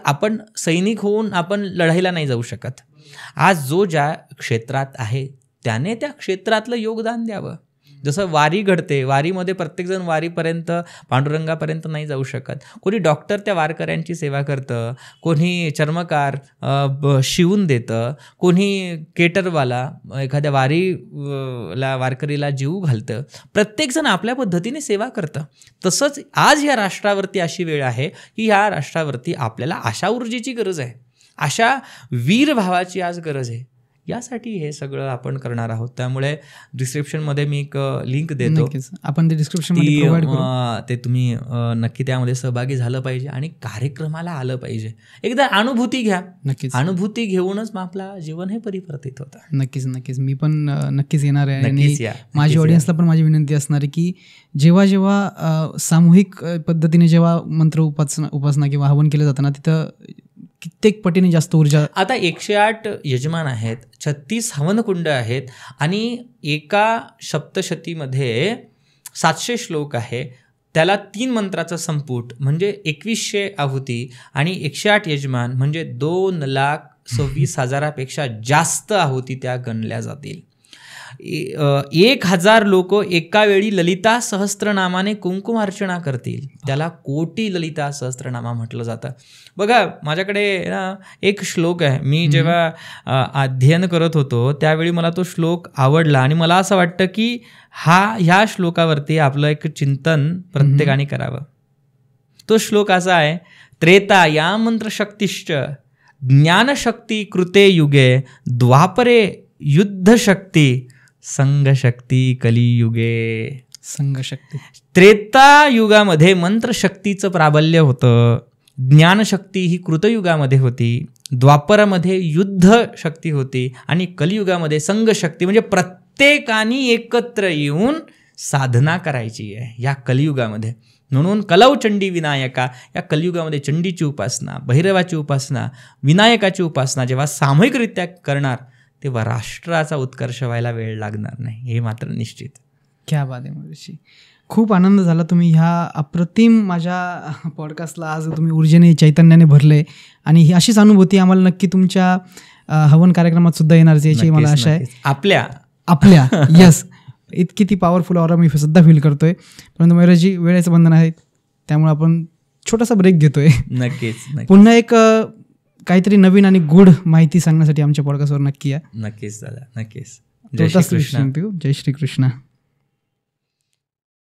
आपण सैनिक होऊन आपण लढायला नाही जाऊ शकत. आज जो ज्या क्षेत्रात आहे त्याने त्या क्षेत्रातलं योगदान द्यावं. जसं वारी घडते, वारीमध्ये प्रत्येकजण वारीपर्यंत पांडुरंगापर्यंत नाही जाऊ शकत. कोणी डॉक्टर त्या वारकऱ्यांची सेवा करतं, कोणी चर्मकार शिवून देतं, कोणी केटरवाला एखाद्या वारकरीला जीव घालतं. प्रत्येकजण आपल्या पद्धतीने सेवा करतं. तसंच आज ह्या राष्ट्रावरती अशी वेळ आहे की ह्या राष्ट्रावरती आपल्याला अशा ऊर्जेची गरज आहे, अशा वीरभावाची आज गरज आहे. यासाठी हे सगळं आपण करणार आहोत. त्यामुळे डिस्क्रिप्शनमध्ये मी एक लिंक देतो, आपण ते डिस्क्रिप्शनमध्ये प्रोव्हाइड करू. ते तुम्ही नक्की त्यामध्ये सहभागी झालं पाहिजे आणि कार्यक्रमाला आलं पाहिजे. एकदा अनुभूती घ्या. नक्कीच अनुभूती घेऊनच मग आपला जीवन हे परिवर्तित होतं. नक्कीच मी पण नक्कीच येणार आहे. आणि माझ्या ऑडियन्सला पण माझी विनंती असणार आहे की जेव्हा सामूहिक पद्धतीने जेव्हा मंत्र उपासना किंवा हवन केलं जातं ना, तिथं कित्येक पटीने जास्त ऊर्जा. आता 108 यजमान आहेत, 36 हवनकुंड आहेत आणि एका सप्तशतीमध्ये 700 श्लोक आहे. त्याला 3 मंत्राचं संपुट म्हणजे 2100 आहुती आणि 108 यजमान म्हणजे 2,26,000पेक्षा जास्त आहुती त्या गणल्या जातील. 1000 लोक एका वेळी ललिता सहस्त्रनामाने कुंकुमार्चना करतील. त्याला कोटी ललिता सहस्त्रनामा म्हटलं जातं. बघा, माझ्याकडे एक श्लोक आहे. मी जेव्हा अध्ययन करत होतो त्यावेळी मला तो श्लोक आवडला आणि मला असं वाटतं की ह्या श्लोकावरती आपलं एक चिंतन प्रत्येकाने करावं. तो श्लोक असा आहे, त्रेता या मंत्रशक्तिश्च ज्ञानशक्ती कृते युगे द्वापरे युद्धशक्ती संघशक्ती कलियुगे. संघशक्ती. त्रेतायुगामध्ये मंत्रशक्तीचं प्राबल्य होतं, ज्ञानशक्ती ही कृतयुगामध्ये होती, द्वापरामध्ये युद्धशक्ती होती आणि कलियुगामध्ये संघशक्ती म्हणजे प्रत्येकाने एकत्र येऊन साधना करायची आहे या कलियुगामध्ये. म्हणून कलौ चंडी विनायका, या कलियुगामध्ये चंडीची उपासना, भैरवाची उपासना, विनायकाची उपासना जेव्हा सामूहिकरित्या करणार तेव्हा राष्ट्राचा उत्कर्ष व्हायला वेळ लागणार नाही, हे मात्र निश्चित. क्या बात आहे महर्षी. खूप आनंद झाला. तुम्ही ह्या अप्रतिम माझ्या पॉडकास्टला आज तुम्ही ऊर्जेने चैतन्याने भरले आणि ही अशीच अनुभूती आम्हाला नक्की तुमच्या हवन कार्यक्रमात सुद्धा येणार याची मला आशा आहे. आपल्या यस, इतकी ती पॉवरफुल ऑरा मी सुद्धा फील करतोय. परंतु महर्षी वेळेचं बंधन आहे, त्यामुळे आपण छोटासा ब्रेक घेतोय. नक्कीच. पुन्हा एक काहीतरी नवीन आणि गुड माहिती सांगण्यासाठी आमच्या पॉडकास्टवर नक्की या. नक्कीच दादा, नक्कीच. जय श्री कृष्ण.